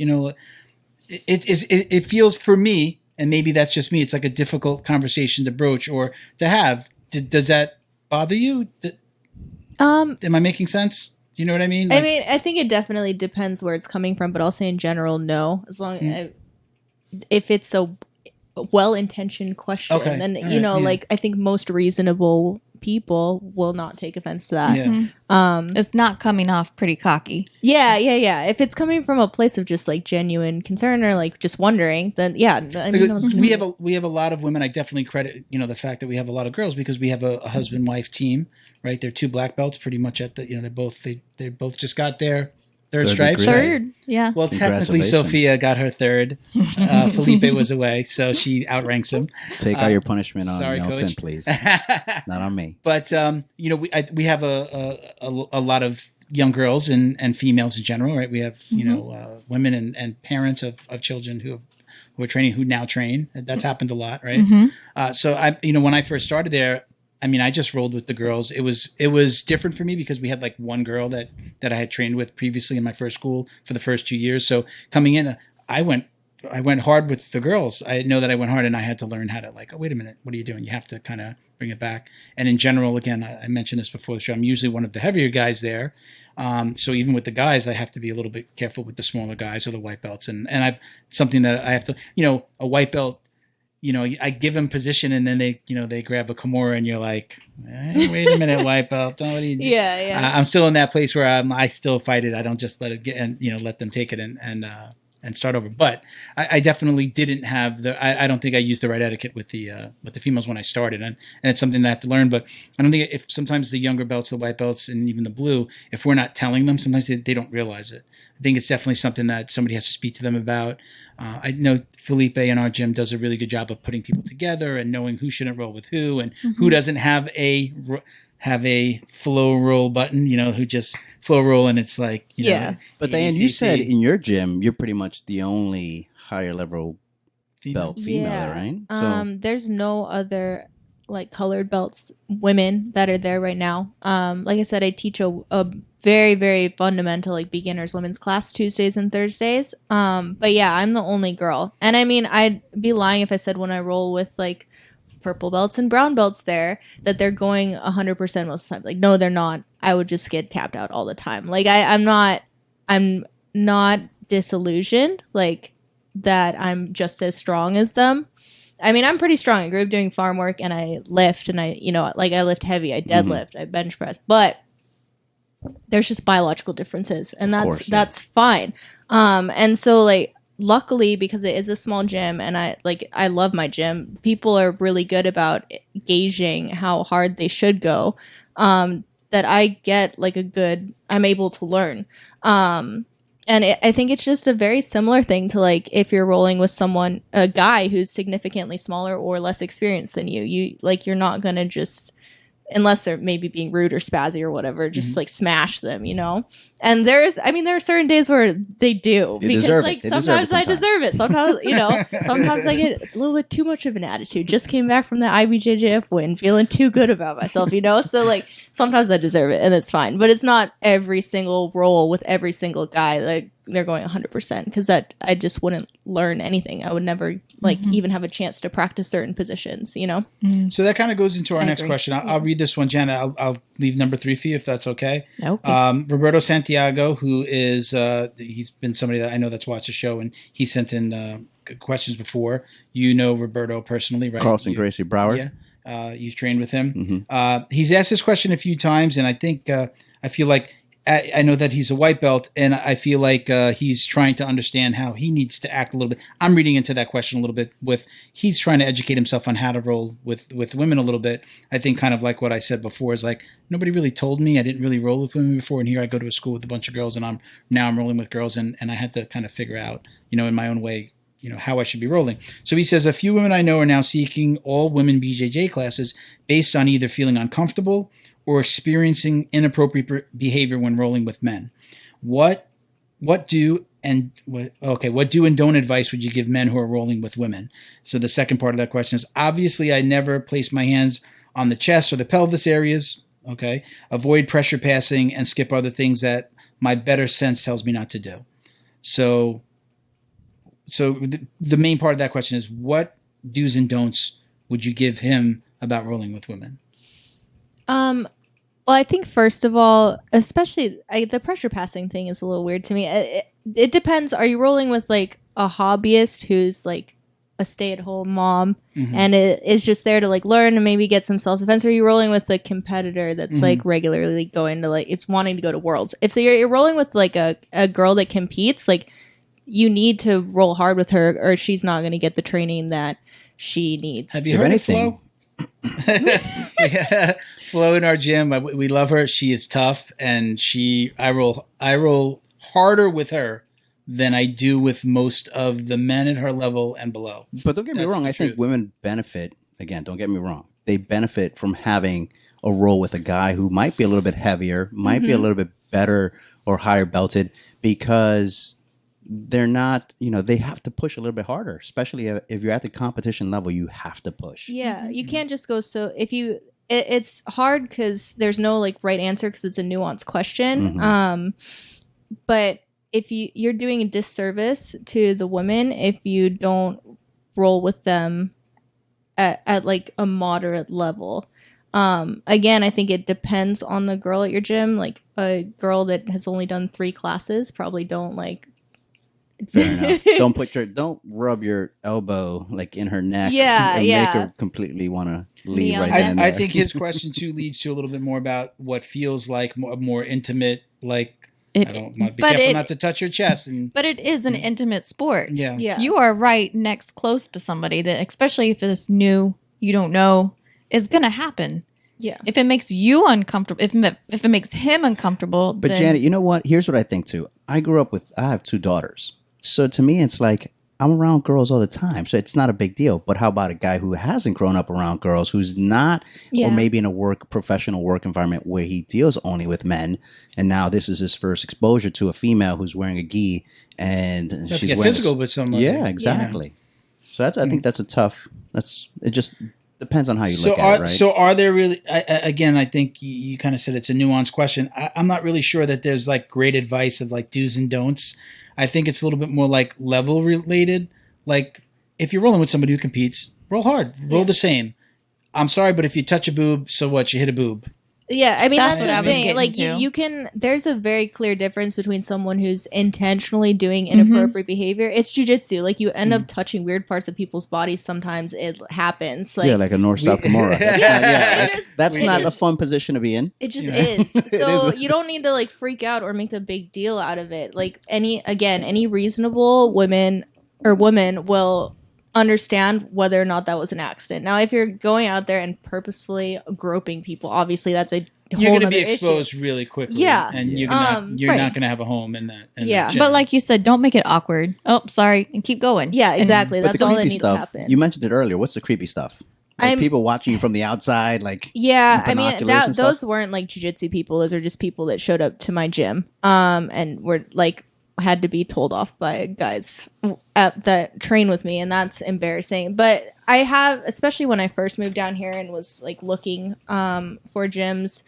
It feels for me, and maybe that's just me, it's like a difficult conversation to broach or to have. Does that bother you? Am I making sense? You know what I mean? I think it definitely depends where it's coming from, but I'll say in general, no. As long as if it's a well-intentioned question, then like I think most reasonable people will not take offense to that. Yeah. It's not coming off pretty cocky. Yeah. If it's coming from a place of just like genuine concern or like just wondering, then we have a lot of women. I definitely credit the fact that we have a lot of girls because we have a husband-wife team, right? They're 2 black belts, pretty much at the they both just got their third stripes. Third, yeah. Well, technically, Sophia got her 3rd. Felipe was away, so she outranks him. Take out your punishment on sorry, Milton, Coach. please. Not on me. But we have a lot of young girls and females in general, right? We have women and parents of children who are training, who now train. That's happened a lot, right? So when I first started there, I just rolled with the girls. It was different for me because we had like one girl that I had trained with previously in my first school for the first 2 years. So coming in, I went hard with the girls. I know that I went hard, and I had to learn how to like, oh, wait a minute, what are you doing? You have to kind of bring it back. And in general, again, I mentioned this before the show, I'm usually one of the heavier guys there. So even with the guys, I have to be a little bit careful with the smaller guys or the white belts. And I've something that I have to, a white belt, I give them position, and then they grab a Kimura, and you're like, wait a minute, white belt. What do you do? Yeah. I'm still in that place where I still fight it. I don't just let it get and let them take it and start over. But I definitely didn't have I don't think I used the right etiquette with the females when I started, and it's something that I have to learn. But I don't think if sometimes the younger belts, the white belts, and even the blue, if we're not telling them, sometimes they don't realize it. I think it's definitely something that somebody has to speak to them about. I know Felipe in our gym does a really good job of putting people together and knowing who shouldn't roll with who and who doesn't have a flow roll button, who just flow roll, and it's like, But Diane, you said in your gym, you're pretty much the only higher level belt female, right? So there's no other like colored belts, women that are there right now. Like I said, I teach a very, very fundamental like beginners women's class Tuesdays and Thursdays. But yeah, I'm the only girl. And I'd be lying if I said when I roll with like purple belts and brown belts there that they're going 100% most of the time. Like, no, they're not. I would just get tapped out all the time. Like I'm not disillusioned like that I'm just as strong as them. I'm pretty strong. I grew up doing farm work, and I lift, and I lift heavy, I deadlift, I bench press, but there's just biological differences, and that's fine. And so like, luckily, because it is a small gym, and I love my gym, people are really good about gauging how hard they should go, that I get like I'm able to learn. And I think it's just a very similar thing to like if you're rolling with a guy who's significantly smaller or less experienced than you, you're not going to just, unless they're maybe being rude or spazzy or whatever, just like smash them, And there are certain days where they do, because like sometimes I deserve it. Sometimes, sometimes I get a little bit too much of an attitude. Just came back from the IBJJF win, feeling too good about myself, So like sometimes I deserve it, and it's fine. But it's not every single roll with every single guy. Like they're going 100% because that I just wouldn't learn anything. I would never like even have a chance to practice certain positions, you know? So that kind of goes into our next agree. question. I'll read this one, Janet. I'll leave number 3 for you if that's okay. Okay. Roberto Santiago, who is he's been somebody that I know that's watched the show, and he sent in questions before. You know Roberto personally, right? Carlson Gracie Broward. Yeah, you've trained with him. He's asked this question a few times, and I think I feel like I know that he's a white belt, and I feel like he's trying to understand how he needs to act a little bit. I'm reading into that question a little bit he's trying to educate himself on how to roll with women a little bit. I think kind of like what I said before is like, nobody really told me. I didn't really roll with women before, and here I go to a school with a bunch of girls, and I'm rolling with girls, and I had to kind of figure out, in my own way, how I should be rolling. So he says, a few women I know are now seeking all women BJJ classes based on either feeling uncomfortable or experiencing inappropriate behavior when rolling with men. What do and don't advice would you give men who are rolling with women? So the second part of that question is, obviously I never place my hands on the chest or the pelvis areas. Okay. Avoid pressure passing and skip other things that my better sense tells me not to do. So the main part of that question is, what do's and don'ts would you give him about rolling with women? Well, I think first of all, especially the pressure passing thing is a little weird to me. It depends. Are you rolling with like a hobbyist who's like a stay-at-home mom and it is just there to like learn and maybe get some self-defense? Or are you rolling with a competitor that's like regularly going to like, it's wanting to go to worlds? If you're rolling with like a girl that competes, like you need to roll hard with her or she's not going to get the training that she needs. Have you heard of Flo? Flo in our gym, we love her. She is tough, and I roll harder with her than I do with most of the men at her level and below. But don't get me wrong, I think women benefit, again, don't get me wrong, they benefit from having a roll with a guy who might be a little bit heavier, might be a little bit better or higher belted, because they're not, they have to push a little bit harder, especially if you're at the competition level, you have to push. Yeah, you can't just go. So if it's hard because there's no like right answer because it's a nuanced question. But if you're doing a disservice to the women if you don't roll with them at like a moderate level. Again, I think it depends on the girl at your gym. Like a girl that has only done 3 classes probably don't like. Fair enough. Don't rub your elbow like in her neck. Yeah, and make her completely want to leave right then. I think his question too leads to a little bit more about what feels like a more intimate, like I don't want to be careful not to touch your chest. But it is an intimate sport. Yeah. You are right next close to somebody that, especially if it's new, you don't know, is going to happen. Yeah. If it makes you uncomfortable, if it makes him uncomfortable. But then... Janet, you know what? Here's what I think too. I have 2 daughters. So to me, it's like I'm around girls all the time. So it's not a big deal. But how about a guy who hasn't grown up around girls, who's not, or maybe in a professional work environment where he deals only with men. And now this is his first exposure to a female who's wearing a gi and she's wearing physical with someone. Yeah, exactly. Yeah. So I think that's it just depends on how you look at it, right? So are there really, again, I think you kind of said it's a nuanced question. I'm not really sure that there's like great advice of like do's and don'ts. I think it's a little bit more like level related. Like if you're rolling with somebody who competes, roll hard, roll the same. I'm sorry, but if you touch a boob, so what? You hit a boob. Yeah, I mean that's what I the was thing. Like to. you can. There's a very clear difference between someone who's intentionally doing inappropriate behavior. It's jujitsu. Like you end up touching weird parts of people's bodies. Sometimes it happens. Like, like a north-south Kimura. That's not a fun position to be in. It just is. So you don't need to like freak out or make a big deal out of it. Like any reasonable woman will understand whether or not that was an accident. Now, if you're going out there and purposefully groping people, obviously that's a whole you're going to be issue. exposed really quickly. Yeah, and you're not going to have a home in that. In that gym. But like you said, don't make it awkward. Oh, sorry, and keep going. Yeah, exactly. That's all that needs to happen. You mentioned it earlier. What's the creepy stuff? Like people watching you from the outside, like I mean those weren't like jiu-jitsu people. Those are just people that showed up to my gym, and were like had to be told off by guys that train with me, and that's embarrassing. But I have, especially when I first moved down here and was like looking for gyms,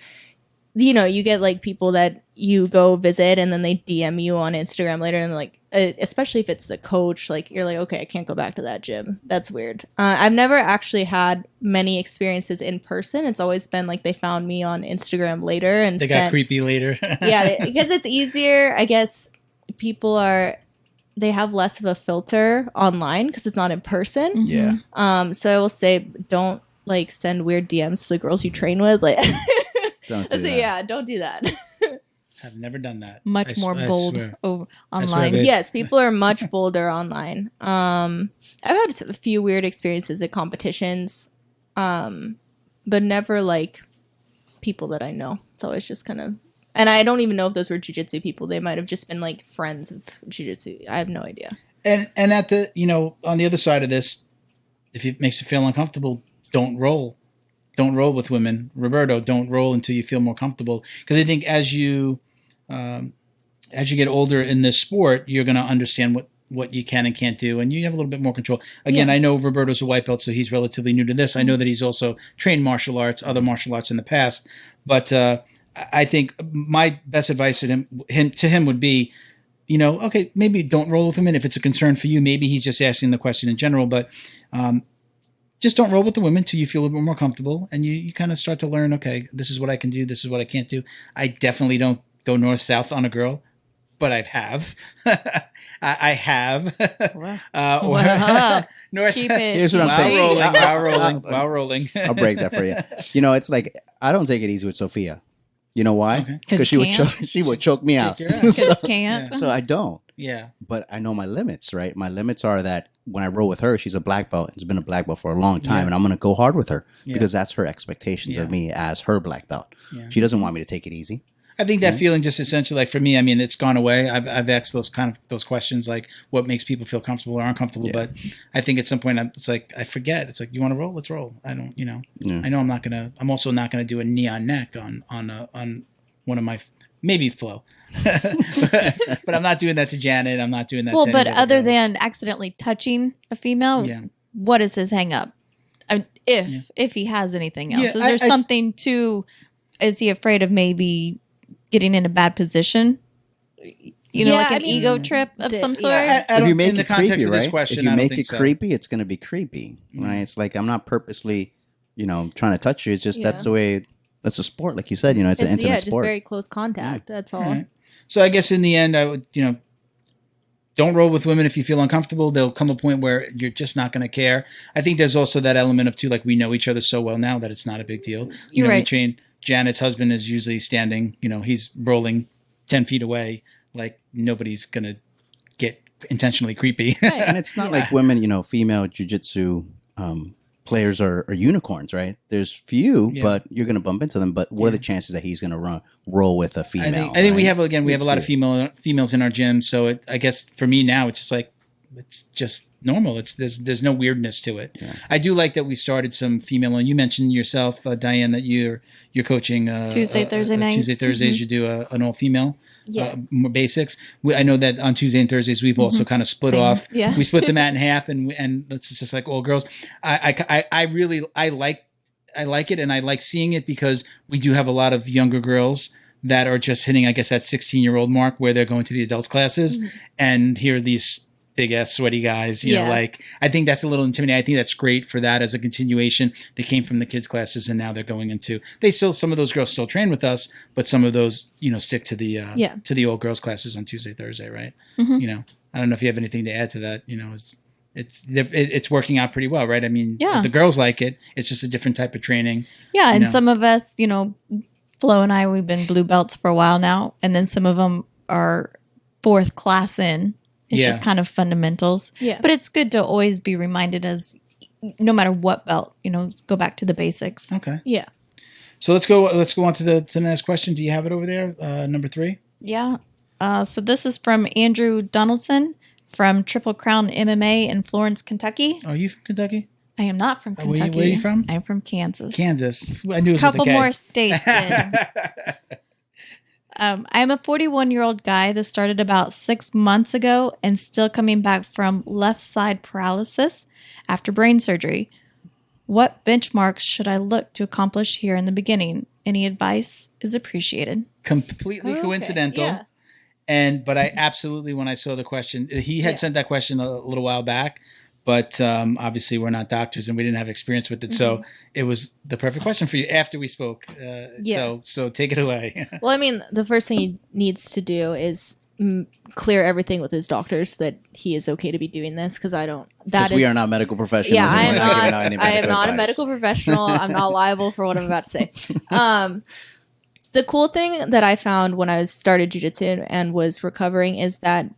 you get like people that you go visit and then they DM you on Instagram later and like, especially if it's the coach, like you're like, okay, I can't go back to that gym. That's weird. I've never actually had many experiences in person. It's always been like they found me on Instagram later and They got creepy later. Yeah, because it's easier. I guess they have less of a filter online because it's not in person. Yeah. So I will say, don't like send weird DMs to the girls you train with. Like, Don't do that. yeah, don't do that. I've never done that. Much more bold online. Yes, people are much bolder online. I've had a few weird experiences at competitions, but never like people that I know. It's always just kind of, and I don't even know if those were jiu-jitsu people. They might have just been like friends of jiu-jitsu. I have no idea. And at the, on the other side of this, if it makes you feel uncomfortable, don't roll. Don't roll with women. Roberto, don't roll until you feel more comfortable. Because I think as you get older in this sport, you're going to understand what you can and can't do, and you have a little bit more control. Again, I know Roberto's a white belt, so he's relatively new to this. I know that he's also trained other martial arts in the past. But I think my best advice to him would be, okay, maybe don't roll with women if it's a concern for you. Maybe he's just asking the question in general, but just don't roll with the women till you feel a little bit more comfortable, and you kind of start to learn, okay, this is what I can do, this is what I can't do. I definitely don't go north-south on a girl, but I have. I have. Wow. North. Keep it. Here's what I'm saying. While rolling. I'll break that for you. It's like I don't take it easy with Sophia. You know why? Okay. Because she would choke me out. Kick your ass. So, Can't. so I don't. Yeah. But I know my limits, right? My limits are that when I roll with her, she's a black belt. It's been a black belt for a long time, and I'm going to go hard with her because that's her expectations of me as her black belt. Yeah. She doesn't want me to take it easy. I think that feeling just essentially, like for me, I mean, it's gone away. I've asked those questions, like what makes people feel comfortable or uncomfortable. But I think at some point, it's like I forget. It's like, you want to roll? Let's roll. I don't, I know I'm also not gonna do a knee on neck on one of my, maybe Flo. but I'm not doing that to Janet. I'm not doing that. Well, to but any other girls. than accidentally touching a female, what is his hang up? If he has anything else, is there something to? Is he afraid of maybe getting in a bad position? Like an ego trip of some sort? If you make in the it context creepy, of this right? question, If you I don't make think it so. creepy, it's going to be creepy, right? It's like I'm not purposely, trying to touch you. It's just that's the way. That's a sport, like you said. It's an intimate just sport. very close contact. That's all. Right. So I guess in the end, I would, don't roll with women if you feel uncomfortable. There'll come a point where you're just not going to care. I think there's also that element of too, like we know each other so well now that it's not a big deal. You're We right. train. Janet's husband is usually standing. He's rolling 10 feet away. Like nobody's going to get intentionally creepy. And it's not like women, female jiu-jitsu players are unicorns, right? There's few, but you're going to bump into them. But what are the chances that he's going to roll with a female? I think we have a lot of females in our gym. So I guess for me now, it's just like, it's just normal. There's no weirdness to it. Yeah. I do like that we started some female, and you mentioned yourself, Diane, that you're coaching Tuesday, Thursday nights. Tuesday, Thursdays, you do an all female basics. I know that on Tuesday and Thursdays we've also kind of split off. Yeah. We split the mat in half, and it's just like all girls. I really like it, and I like seeing it because we do have a lot of younger girls that are just hitting, I guess, that 16-year-old mark where they're going to the adults classes, and here are these big ass sweaty guys, like I think that's a little intimidating. I think that's great for that as a continuation. They came from the kids classes and now they're going into, some of those girls still train with us, but some of those, stick to the old girls classes on Tuesday, Thursday. Right. Mm-hmm. I don't know if you have anything to add to that. It's working out pretty well, right? I mean, if the girls like it, it's just a different type of training. Yeah. And some of us, Flo and I, we've been blue belts for a while now. And then some of them are fourth class in. It's just kind of fundamentals. Yeah. But it's good to always be reminded as no matter what belt, go back to the basics. Okay. Yeah. So let's go on to the next question. Do you have it over there? Number 3? Yeah. So this is from Andrew Donaldson from Triple Crown MMA in Florence, Kentucky. Are you from Kentucky? I am not from Kentucky. Where are you from? I'm from Kansas. Kansas. I knew it was a couple with a K. more states in. I'm a 41-year-old guy that started about 6 months ago and still coming back from left side paralysis after brain surgery. What benchmarks should I look to accomplish here in the beginning? Any advice? is appreciated. Completely Okay, coincidental. yeah. But I absolutely, when I saw the question, he had sent that question a little while back, but obviously we're not doctors and we didn't have experience with it. So it was the perfect question for you after we spoke. So take it away. Well, I mean, the first thing he needs to do is clear everything with his doctors that he is okay to be doing this, because I don't. Because we are not medical professionals. Yeah, I and we're am giving out any not. I am medical not a advice. medical professional. I'm not liable for what I'm about to say. The cool thing that I found when I started jiu-jitsu and was recovering is that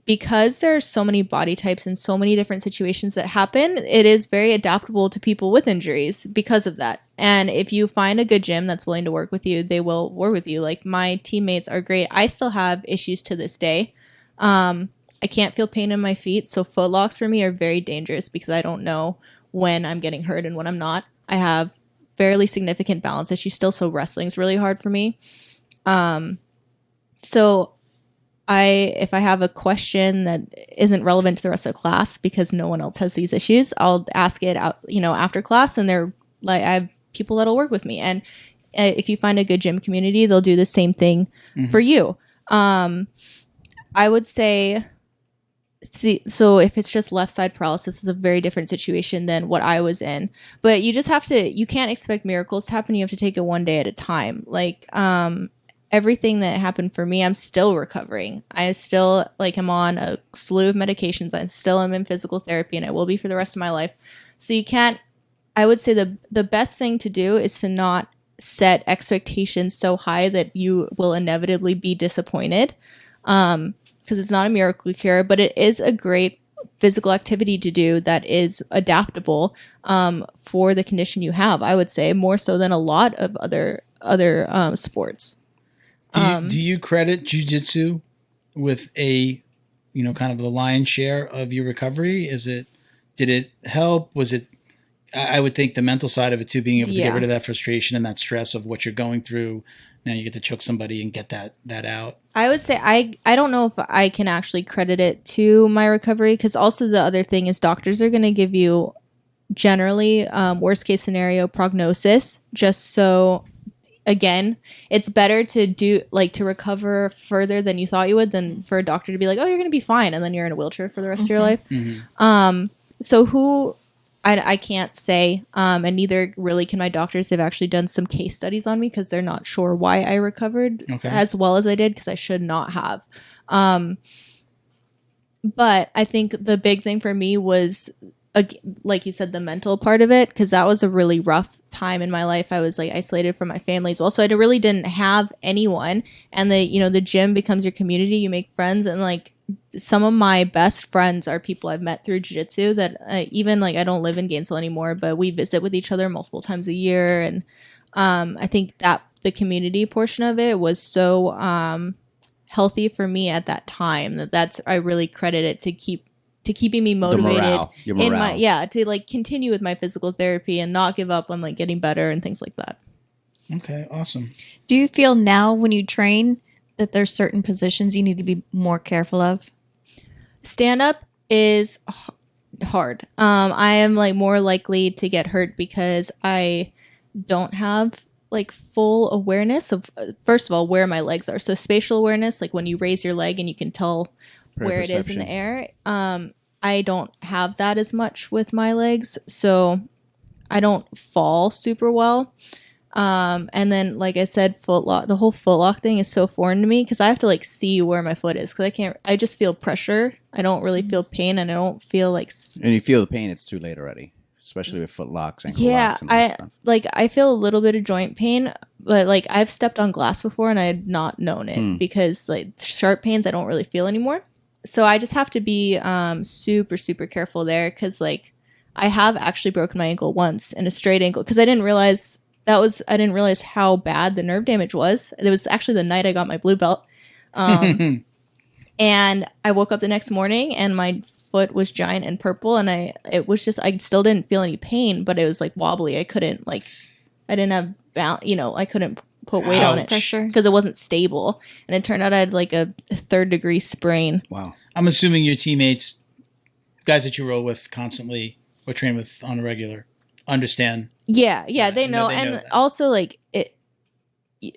because there's so many body types and so many different situations that happen, it is very adaptable to people with injuries because of that. And if you find a good gym that's willing to work with you, they will work with you. Like, my teammates are great. I still have issues to this day. I can't feel pain in my feet, so foot locks for me are very dangerous because I don't know when I'm getting hurt and when I'm not. I have fairly significant balance issues still, so wrestling's really hard for me. So if I have a question that isn't relevant to the rest of the class because no one else has these issues, I'll ask it out, after class, and they're like, I have people that'll work with me. And if you find a good gym community, they'll do the same thing for you. I would say, so if it's just left side paralysis, is a very different situation than what I was in. But you just have to, you can't expect miracles to happen. You have to take it one day at a time. Like, everything that happened for me, I'm still recovering. I still am on a slew of medications. I still am in physical therapy, and I will be for the rest of my life. So you can't, I would say the best thing to do is to not set expectations so high that you will inevitably be disappointed. Because it's not a miracle cure, but it is a great physical activity to do that is adaptable for the condition you have. I would say more so than a lot of other sports. Do you credit jiu-jitsu with a, kind of the lion's share of your recovery? Did it help? Was it, I would think the mental side of it too, being able to get rid of that frustration and that stress of what you're going through. Now you get to choke somebody and get that out. I would say I don't know if I can actually credit it to my recovery, because also the other thing is doctors are going to give you generally worst case scenario prognosis, just so, again, it's better to do to recover further than you thought you would than for a doctor to be like, oh, you're going to be fine, and then you're in a wheelchair for the rest of your life. So I can't say, and neither really can my doctors. They've actually done some case studies on me because they're not sure why I recovered as well as I did, because I should not have. But I think the big thing for me was, like you said, the mental part of it, because that was a really rough time in my life. I was isolated from my family as well, so I really didn't have anyone. And the gym becomes your community. You make friends, and some of my best friends are people I've met through jiu-jitsu that even I don't live in Gainesville anymore, but we visit with each other multiple times a year. And I think that the community portion of it was so healthy for me at that time that's I really credit it to keeping me motivated your morale. to continue with my physical therapy and not give up on getting better and things like that. Okay, awesome. Do you feel now when you train that there's certain positions you need to be more careful of? Stand up is hard. I am more likely to get hurt because I don't have full awareness of, first of all, where my legs are. So spatial awareness, when you raise your leg and you can tell where it is in the air. I don't have that as much with my legs, so I don't fall super well. And then, like I said, the whole foot lock thing is so foreign to me because I have to see where my foot is, because I just feel pressure. I don't really feel pain, and I don't feel And you feel the pain, it's too late already, especially with foot locks, ankle locks, and that stuff. I feel a little bit of joint pain, but I've stepped on glass before and I had not known it because sharp pains I don't really feel anymore. So I just have to be super, super careful there, because I have actually broken my ankle once in a straight ankle because I didn't realize how bad the nerve damage was. It was actually the night I got my blue belt. And I woke up the next morning and my foot was giant and purple, and I still didn't feel any pain, but it was wobbly. I couldn't I didn't have I couldn't put weight on it because it wasn't stable, and it turned out I had a 3rd degree sprain. Wow. I'm assuming your teammates, guys that you roll with constantly or train with on a regular, understand. Yeah, they know. And also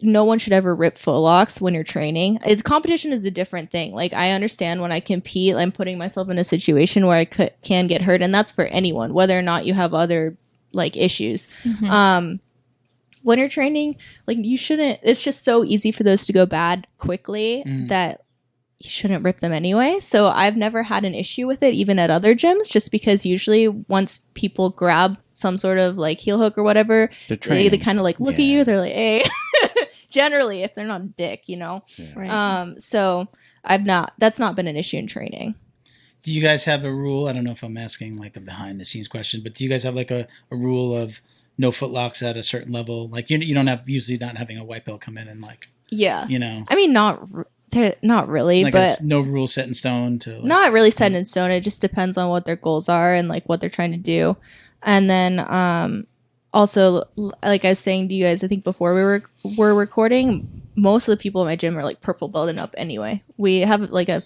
no one should ever rip footlocks when you're training. Competition is a different thing. Like, I understand when I compete, I'm putting myself in a situation where I can get hurt, and that's for anyone, whether or not you have other like issues. When you're training, like, you shouldn't. It's just so easy for those to go bad quickly that you shouldn't rip them anyway. So I've never had an issue with it, even at other gyms, just because usually once people grab some sort of like heel hook or whatever, they kind of like look at you. They're like, hey. Generally, if they're not a dick, you know. Right. So that's not been an issue in training. Do you guys have a rule? I don't know if I'm asking like a behind the scenes question, but do you guys have like a rule of no footlocks at a certain level? Like you don't have usually not having a white belt come in and like, you know. I mean, they're not really, like, but no rule set in stone to. Like, not really set in stone. It just depends on what their goals are and like what they're trying to do, and then also, like I was saying to you guys, I think before we were recording, most of the people in my gym are like purple belt and up anyway. We have like a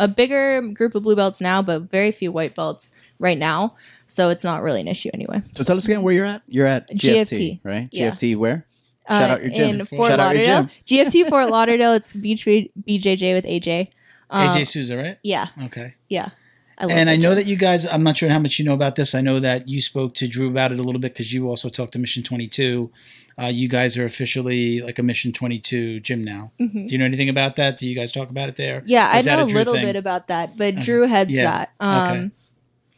bigger group of blue belts now, but very few white belts right now. So it's not really an issue anyway. So tell us again where you're at. You're at GFT, right? Yeah. GFT where? Shout out your gym. In Fort Lauderdale. GFT Fort Lauderdale. It's BJJ with AJ. AJ Sousa, right? Yeah. Okay. Yeah. I know that you guys, I'm not sure how much you know about this. I know that you spoke to Thru about it a little bit because you also talked to Mission 22. You guys are officially like a Mission 22 gym now. Do you know anything about that? Do you guys talk about it there? Yeah, I know a little bit about that, but Thru heads that. And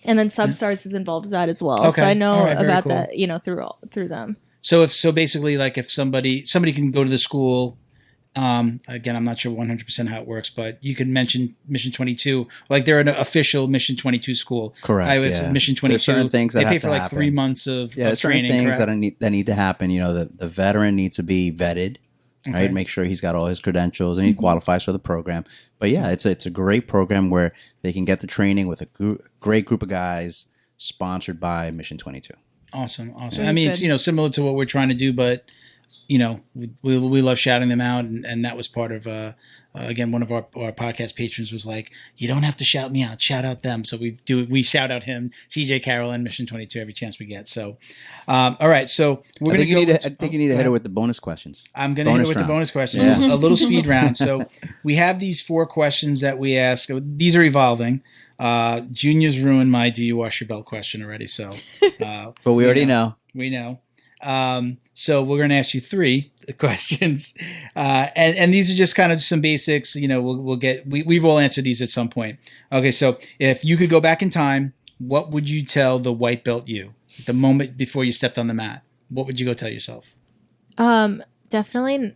then Substars is involved with that as well. Okay. So I know about that, you know, through them. So basically, like if somebody can go to the school. Again, I'm not sure 100% how it works, but you can mention Mission 22. Like they're an official Mission 22 school. Correct. I was Mission 22. There's certain things that they pay have for to like happen. 3 months of training. training. Things that need to happen. You know, the veteran needs to be vetted, right? Make sure he's got all his credentials and he qualifies for the program. But yeah, it's a great program where they can get the training with a great group of guys, sponsored by Mission 22. Awesome. I mean, it's, you know, similar to what we're trying to do, but you know, we love shouting them out, and that was part of again, one of our podcast patrons was like, you don't have to shout me out, shout out them. So we shout out him, CJ Carroll and Mission 22 every chance we get. So all right, so we're gonna go. I think you need to hit it with the bonus questions. I'm gonna hit it with the bonus questions. Yeah. A little speed round. So we have these 4 questions that we ask. These are evolving. Junior's ruined my "Do you wash your belt?" question already. So but we already know. We know. So we're going to ask you 3 questions, and these are just kind of some basics. You know, we've all answered these at some point. Okay, so if you could go back in time, what would you tell the white belt you, the moment before you stepped on the mat? What would you go tell yourself? Definitely.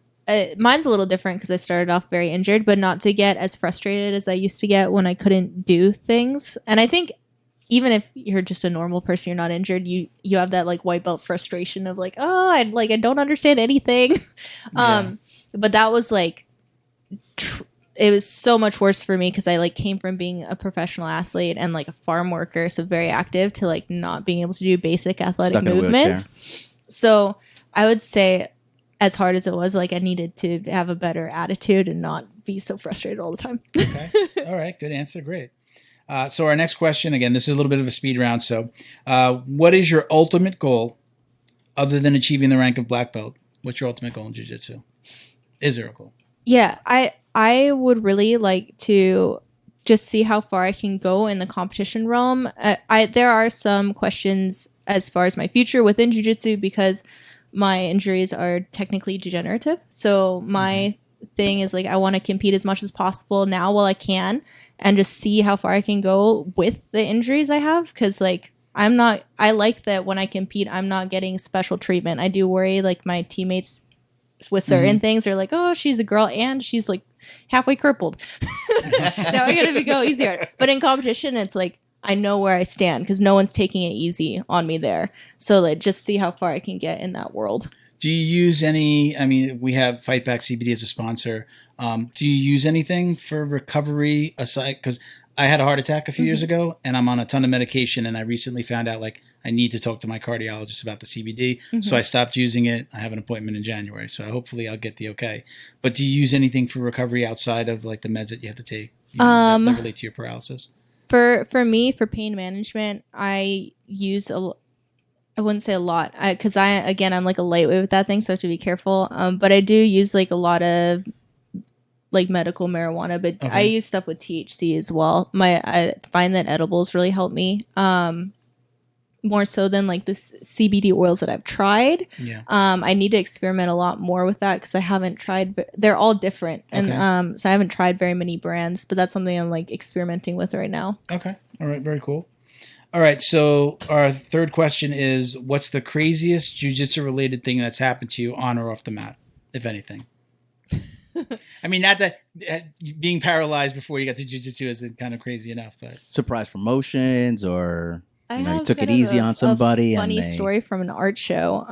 Mine's a little different because I started off very injured, but not to get as frustrated as I used to get when I couldn't do things. And I think even if you're just a normal person, you're not injured, you have that like white belt frustration of like, oh, I don't understand anything. But that was like, it was so much worse for me because I like came from being a professional athlete and like a farm worker, so very active, to like not being able to do basic athletic movements. So I would say, as hard as it was, like I needed to have a better attitude and not be so frustrated all the time. Okay. All right. Good answer. Great. So our next question, again, this is a little bit of a speed round. So what is your ultimate goal other than achieving the rank of black belt? What's your ultimate goal in jiu-jitsu? Is there a goal? Yeah, I would really like to just see how far I can go in the competition realm. There are some questions as far as my future within jiu-jitsu because my injuries are technically degenerative. So my thing is like I want to compete as much as possible now while I can and just see how far I can go with the injuries I have. Because like I like that when I compete, I'm not getting special treatment. I do worry like my teammates with certain things are like, oh, she's a girl and she's like halfway crippled. Now I gotta go easier. But in competition, it's like I know where I stand because no one's taking it easy on me there. So like just see how far I can get in that world. Do you use any, I mean, we have Fightback CBD as a sponsor. Do you use anything for recovery aside? Because I had a heart attack a few years ago and I'm on a ton of medication and I recently found out like I need to talk to my cardiologist about the CBD. So I stopped using it. I have an appointment in January. So hopefully I'll get the okay. But do you use anything for recovery outside of like the meds that you have to take that relate to your paralysis? For me, for pain management, I use I wouldn't say a lot, because I'm like a lightweight with that thing, so I have to be careful. But I do use like a lot of like medical marijuana, but I use stuff with THC as well. I find that edibles really help me. More so than like the CBD oils that I've tried. Yeah. I need to experiment a lot more with that because I haven't tried. They're all different, and so I haven't tried very many brands. But that's something I'm like experimenting with right now. Okay. All right. Very cool. All right. So our third question is: what's the craziest jiu-jitsu related thing that's happened to you on or off the mat, if anything? I mean, not that being paralyzed before you got to jiu-jitsu isn't kind of crazy enough, but Surprise promotions or you took it kind of ezy on somebody. Funny story from an art show.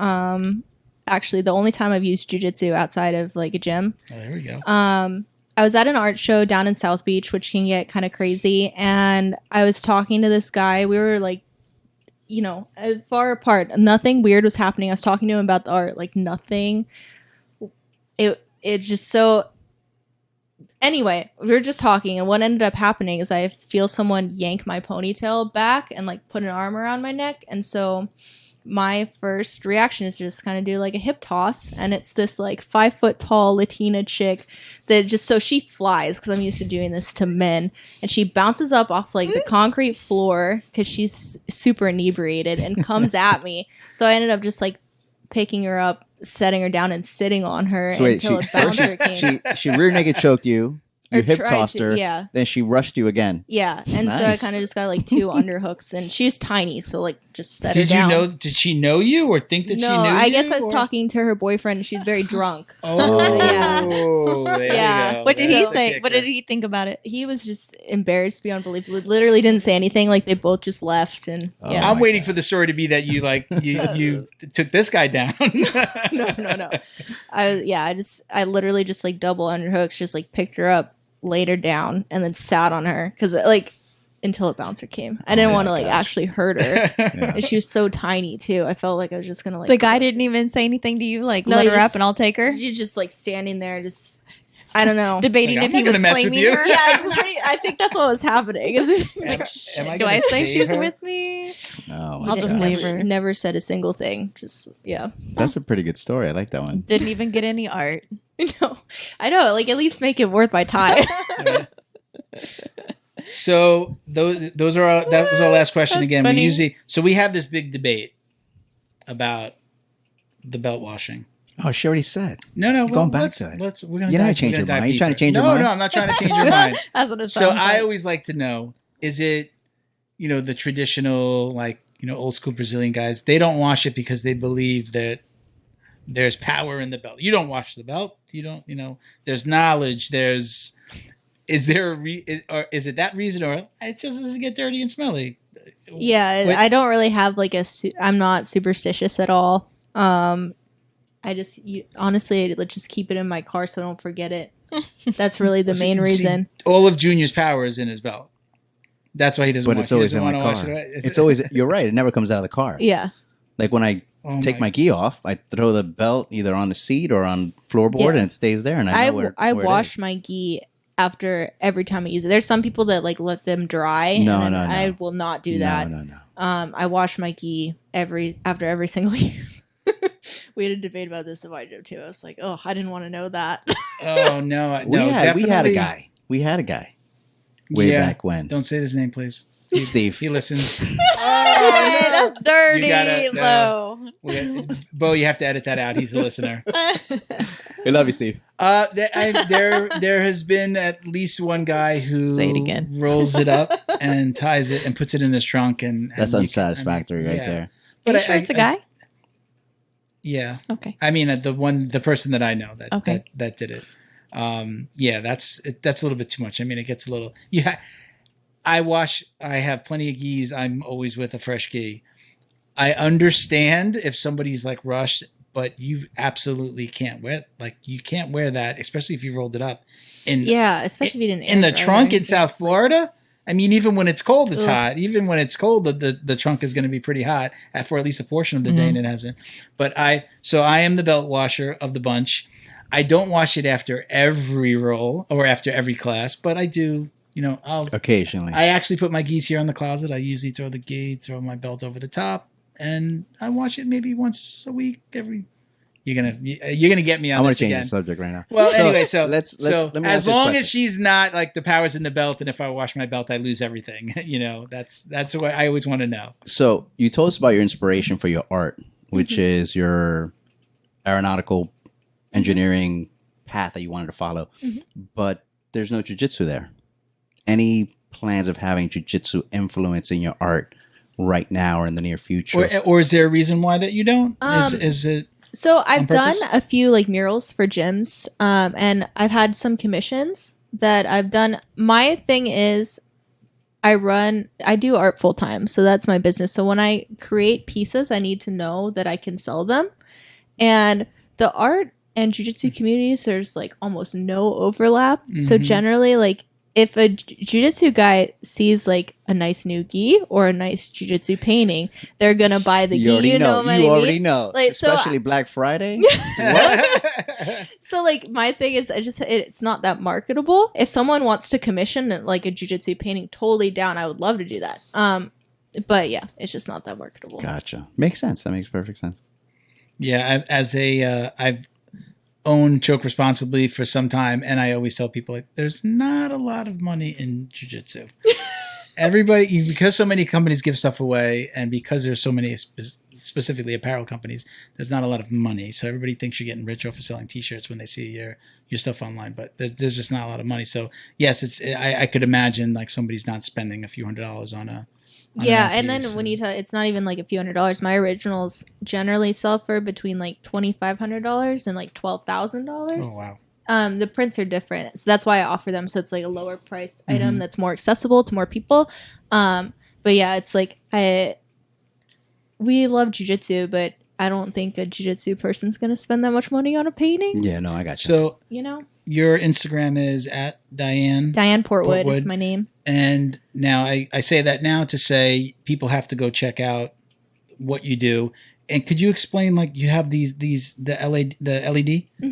Actually, the only time I've used jiu-jitsu outside of like a gym. Oh, there we go. I was at an art show down in South Beach, which can get kind of crazy. And I was talking to this guy. We were like, far apart. Nothing weird was happening. I was talking to him about the art, like nothing. It just so. Anyway, we were just talking, and what ended up happening is I feel someone yank my ponytail back and like put an arm around my neck. And so my first reaction is to just kind of do like a hip toss. And it's this like 5 foot tall Latina chick that she flies because I'm used to doing this to men. And she bounces up off like the concrete floor because she's super inebriated and comes at me. So I ended up just like picking her up, setting her down, and sitting on her until a bouncer came. She rear naked choked you. You hip tossed her. Yeah. Then she rushed you again. Yeah. And so I kind of just got like 2 underhooks, and she was tiny, so like just set her down. Did she know you or think that she knew you? I guess I was talking to her boyfriend, and she's very drunk. Oh, yeah. There you go. What did he say? What did he think about it? He was just embarrassed beyond belief. Literally didn't say anything. Like they both just left, and yeah. I'm waiting for the story to be that you took this guy down. No. I literally just like double underhooks, just like picked her up, laid her down, and then sat on her because like until a bouncer came. I didn't want to like actually hurt her. And she was so tiny too. I felt like I was just gonna like. The guy didn't even say anything to you, like let her up and I'll take her. You're just like standing there, just I don't know, debating if he was claiming her. Yeah, I think that's what was happening. Do I say she's with me? No, I'll just leave her. Never said a single thing. Just That's a pretty good story. I like that one. Didn't even get any art. No, I know. Like at least make it worth my time. So that was our last question. That's again. funny. We have this big debate about the belt washing. Oh, she already said. No. Going back to it. We're gonna. You're not change your mind. Are you trying to change your mind? mind? No, I'm not trying to change your mind. That's what it sounds So like. I always like to know: is it, the traditional like old school Brazilian guys? They don't wash it because they believe that there's power in the belt. You don't wash the belt. You don't. There's knowledge. Is there is it that reason, or it just doesn't get dirty and smelly? Yeah, I don't really have like I'm not superstitious at all. I just honestly, let's just keep it in my car so I don't forget it. That's really the main reason. All of Junior's power is in his belt. That's why he doesn't. But it's always in my car. It's always. You're right. It never comes out of the car. Yeah. Like when I take my gi off, I throw the belt either on the seat or on floorboard, and it stays there. And I wash my gi after every time I use it. There's some people that like let them dry. No. I will not do that. No. I wash my gi after every single use. We had a debate about this in my gym too. I was like, oh, I didn't want to know that. Oh no, we had a guy. Way back when. Don't say his name, please. Steve. He listens. Hey, that's dirty, Lo. Bo, you have to edit that out. He's a listener. We love you, Steve. There has been at least one guy who Say it again. rolls it up and ties it and puts it in his trunk, and that's unsatisfactory there. But are you sure it's a guy? Yeah. Okay. I mean, the person that I know that did it. That's a little bit too much. I mean, it gets a little. I have plenty of gis. I'm always with a fresh gi. I understand if somebody's like rushed, but you absolutely can't wear you can't wear that, especially if you rolled it up. Especially if you didn't in the trunk in South Florida. I mean, even when it's cold, it's hot. Even when it's cold, the trunk is going to be pretty hot for at least a portion of the day, and it hasn't. But I am the belt washer of the bunch. I don't wash it after every roll or after every class, but I do. Occasionally. I actually put my gis here in the closet. I usually throw my belt over the top, and I watch it maybe once a week. You're gonna get me on I want this to change again. the subject right now. Well, anyway, so let me as ask this long question. as she's not like the power's in the belt, and if I wash my belt, I lose everything. That's what I always want to know. So you told us about your inspiration for your art, which is your aeronautical engineering path that you wanted to follow, but there's no jiu-jitsu there. Any plans of having jiu-jitsu influence in your art right now or in the near future? Or is there a reason why that you don't? Is it? So I've done purpose? a few like murals for gyms, and I've had some commissions that I've done. My thing is I do art full time. So that's my business. So when I create pieces, I need to know that I can sell them. And the art and jiu-jitsu communities, there's like almost no overlap. So generally, like if a jiu-jitsu guy sees like a nice new gi or a nice jiu-jitsu painting, they're gonna buy the gi. You know what I mean? You already know. Like, Especially Black Friday. What? So like my thing is it's not that marketable. If someone wants to commission like a jiu-jitsu painting, totally down. I would love to do that. But yeah, it's just not that marketable. Gotcha. Makes sense. That makes perfect sense. Yeah, I've owned Choke Responsibly for some time, and I always tell people like, there's not a lot of money in jiu-jitsu. Everybody, because so many companies give stuff away, and because there's so many specifically apparel companies, there's not a lot of money. So everybody thinks you're getting rich off of selling T-shirts when they see your stuff online, but there's just not a lot of money. So yes, I could imagine like somebody's not spending a few $100s on a. Yeah, and then when you tell, it's not even like a few $100s. My originals generally sell for between like $2,500 and like $12,000. Oh wow! The prints are different, so that's why I offer them. So it's like a lower priced item that's more accessible to more people. But yeah, it's like we love jiu-jitsu, but I don't think a jiu-jitsu person's gonna spend that much money on a painting. Yeah, no, I got you. So your Instagram is at Diane Portwood is my name. And now I say that now to say people have to go check out what you do. And could you explain, like, you have the LED,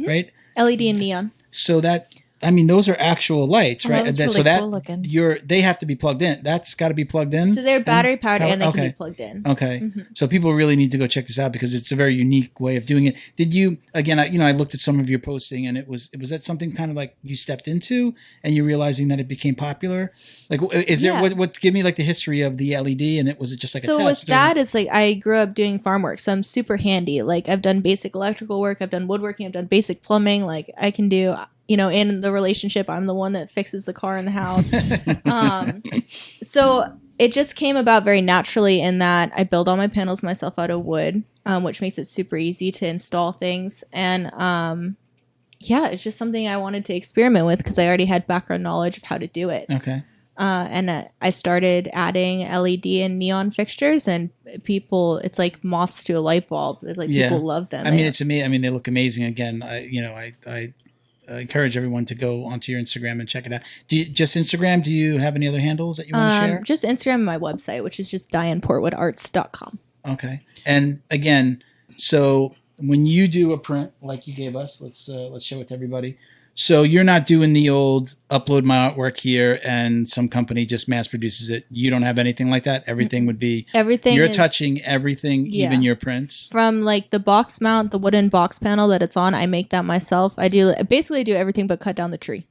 right? LED and neon. So that, I mean, those are actual lights, right? That's really so that cool looking. they have to be plugged in. That's got to be plugged in. So they're battery powered and they okay. can be plugged in. Okay. So people really need to go check this out because it's a very unique way of doing it. Did you, again, I looked at some of your posting, and was that something kind of like you stepped into and you're realizing that it became popular? Like, is there, what give me like the history of the LED, and was it just like a test? So with that, it's like I grew up doing farm work, so I'm super handy. Like I've done basic electrical work, I've done woodworking, I've done basic plumbing. Like I can do, in the relationship, I'm the one that fixes the car in the house. So it just came about very naturally in that I build all my panels myself out of wood, which makes it super easy to install things. And yeah, it's just something I wanted to experiment with because I already had background knowledge of how to do it. Okay. And I started adding LED and neon fixtures, and people, it's like moths to a light bulb. It's like people love them. I mean, to me, they look amazing. Again, I encourage everyone to go onto your Instagram and check it out. Just Instagram? Do you have any other handles that you want to share? Just Instagram and my website, which is just DianePortwoodArts.com. Okay. And again, so when you do a print like you gave us, let's show it to everybody. So you're not doing the old upload my artwork here and some company just mass produces it. You don't have anything like that. Everything would be You're touching everything, even your prints. From like the box mount, the wooden box panel that it's on, I make that myself. I basically do everything but cut down the tree.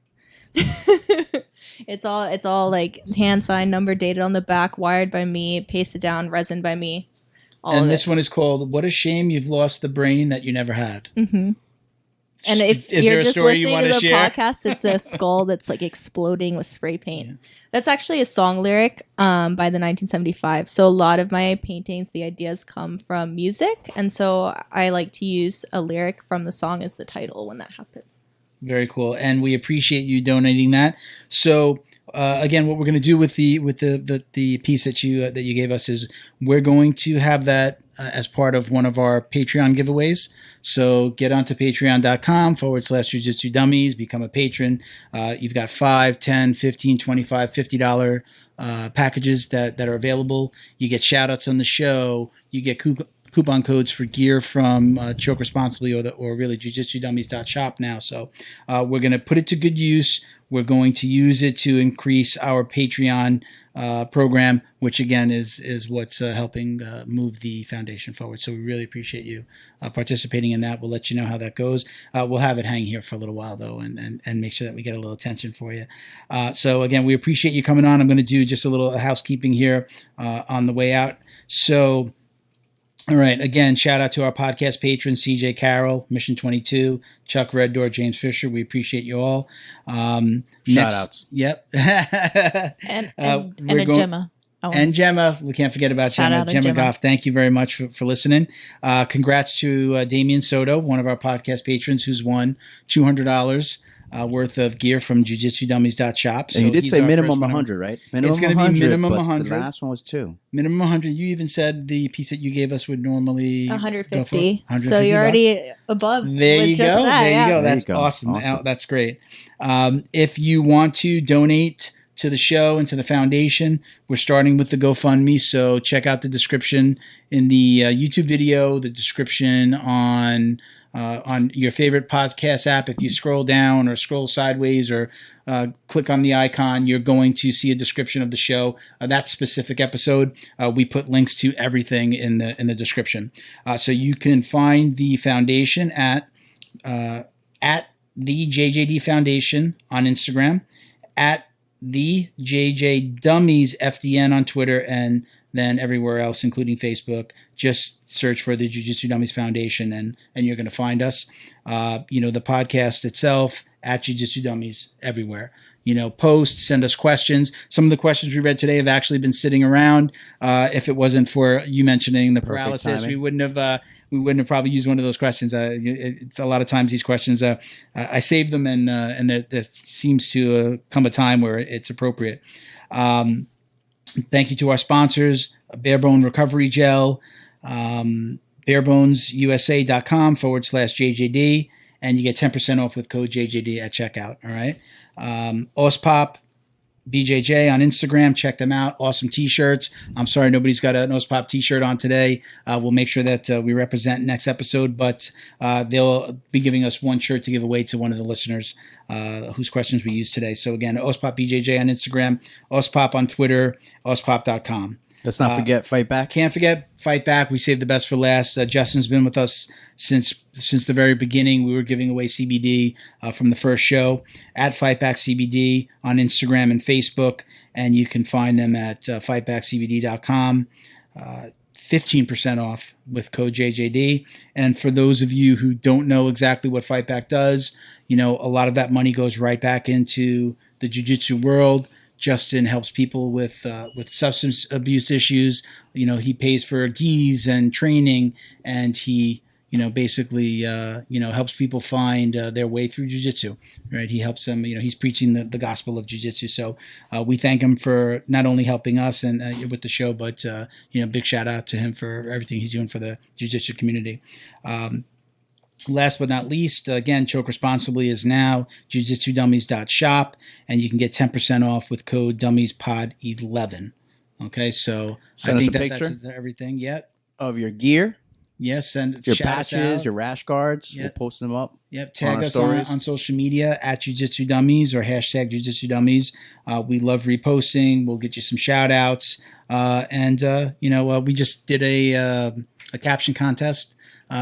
It's all like hand signed, number dated on the back, wired by me, pasted down, resin by me. And this one is called "What a Shame You've Lost the Brain That You Never Had." Mm-hmm. And if you're just listening to the podcast, it's a skull that's like exploding with spray paint. Yeah. That's actually a song lyric by the 1975. So a lot of my paintings, the ideas come from music. And so I like to use a lyric from the song as the title when that happens. Very cool. And we appreciate you donating that. So again, what we're going to do with the piece that you gave us is we're going to have that as part of one of our Patreon giveaways. So get onto patreon.com/Jiu Jitsu Dummies, become a patron. You've got $5, $10, $15, $25, $50 packages that are available. You get shout outs on the show. You get coupon codes for gear from Choke Responsibly or really jujitsudummies.shop now. So we're going to put it to good use. We're going to use it to increase our Patreon program, which again is what's helping move the foundation forward. So we really appreciate you participating in that. We'll let you know how that goes. We'll have it hang here for a little while though, and make sure that we get a little attention for you. So again, we appreciate you coming on. I'm going to do just a little housekeeping here on the way out. So. All right. Again, shout out to our podcast patrons, CJ Carroll, Mission 22, Chuck Red Door, James Fisher. We appreciate you all. Shout outs. Yep. And Gemma. And Gemma. We can't forget about Gemma. Gemma Goff, thank you very much for listening. Congrats to Damian Soto, one of our podcast patrons, who's won $200 worth of gear from jujitsudummies.shop. So and you did say minimum 100, right? Minimum it's going to be minimum 100. The last one was 2. Minimum 100. You even said the piece that you gave us would normally 150. So you're already above. There you go. That, there you go. That's awesome. That's great. If you want to donate to the show and to the foundation, we're starting with the GoFundMe. So check out the description in the YouTube video, the description on your favorite podcast app. If you scroll down or scroll sideways or click on the icon, you're going to see a description of the show. That specific episode, we put links to everything in the description. So you can find the foundation at the JJD Foundation on Instagram, at the JJ Dummies FDN on Twitter, and then everywhere else, including Facebook. Just search for the Jiu Jitsu Dummies Foundation, and you're going to find us. The podcast itself at Jiu Jitsu Dummies everywhere. Post, send us questions. Some of the questions we read today have actually been sitting around. If it wasn't for you mentioning the paralysis, we wouldn't have probably used one of those questions. A lot of times these questions, I save them, and there seems to come a time where it's appropriate. Thank you to our sponsors, Barebone Recovery Gel, bareboneusa.com/JJD, and you get 10% off with code JJD at checkout. All right. Ospop BJJ on Instagram. Check them out. Awesome t-shirts. I'm sorry nobody's got an Ospop t-shirt on today. We'll make sure that we represent next episode, but they'll be giving us one shirt to give away to one of the listeners whose questions we used today. So again, Ospop BJJ on Instagram, Ospop on Twitter, ospop.com. Let's not forget Fight Back. Can't forget Fight Back. We saved the best for last. Justin's been with us since the very beginning. We were giving away CBD from the first show at Fight Back CBD on Instagram and Facebook, and you can find them at fightbackcbd.com. 15% off with code JJD. And for those of you who don't know exactly what Fight Back does, a lot of that money goes right back into the jiu-jitsu world. Justin helps people with substance abuse issues. He pays for gis and training, and he, basically, helps people find their way through jiu-jitsu, right? He helps them, he's preaching the gospel of jiu-jitsu. So we thank him for not only helping us and with the show, but, big shout out to him for everything he's doing for the jiu-jitsu community. Last but not least, again, Choke Responsibly is now jujitsudummies.shop, and you can get 10% off with code DummiesPod11. Okay, so send us a picture. That's everything yet of your gear. Yes, send your patches, your rash guards. Yep. We'll post them up. Yep, tag us on social media at Jiu-Jitsu Dummies or hashtag Jiu-Jitsu Dummies. We love reposting. We'll get you some shout outs. We just did a caption contest.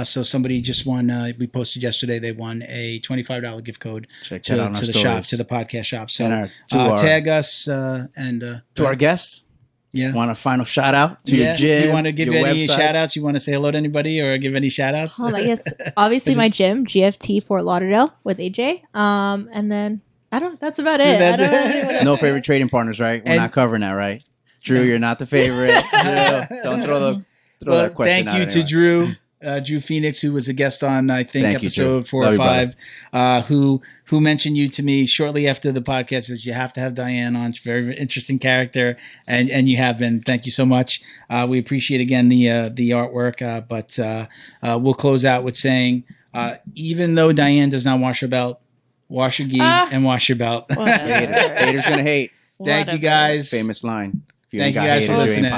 So somebody just won, we posted yesterday, they won a $25 gift code to the shop, to the podcast shop. So tag us and to our guests. Yeah. Want a final shout out to your gym? You want to give any shout outs? You want to say hello to anybody or give any shout outs? Yes. Obviously my gym, GFT Fort Lauderdale with AJ. And then that's about it. No favorite trading partners, right? We're not covering that, right? Drew, you're not the favorite. Drew, don't throw that question out. Thank you to Drew. Drew Phoenix, who was a guest on, I think, episode 4 or 5, who mentioned you to me shortly after the podcast, says you have to have Diane on. She's a very interesting character, and you have been. Thank you so much. We appreciate, again, the artwork, but we'll close out with saying, even though Diane does not wash her belt, wash your gi and wash your belt. Haters gonna hate. Thank you, guys. Famous line. Thank you guys for listening.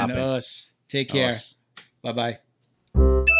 Take care. Bye-bye. Bye.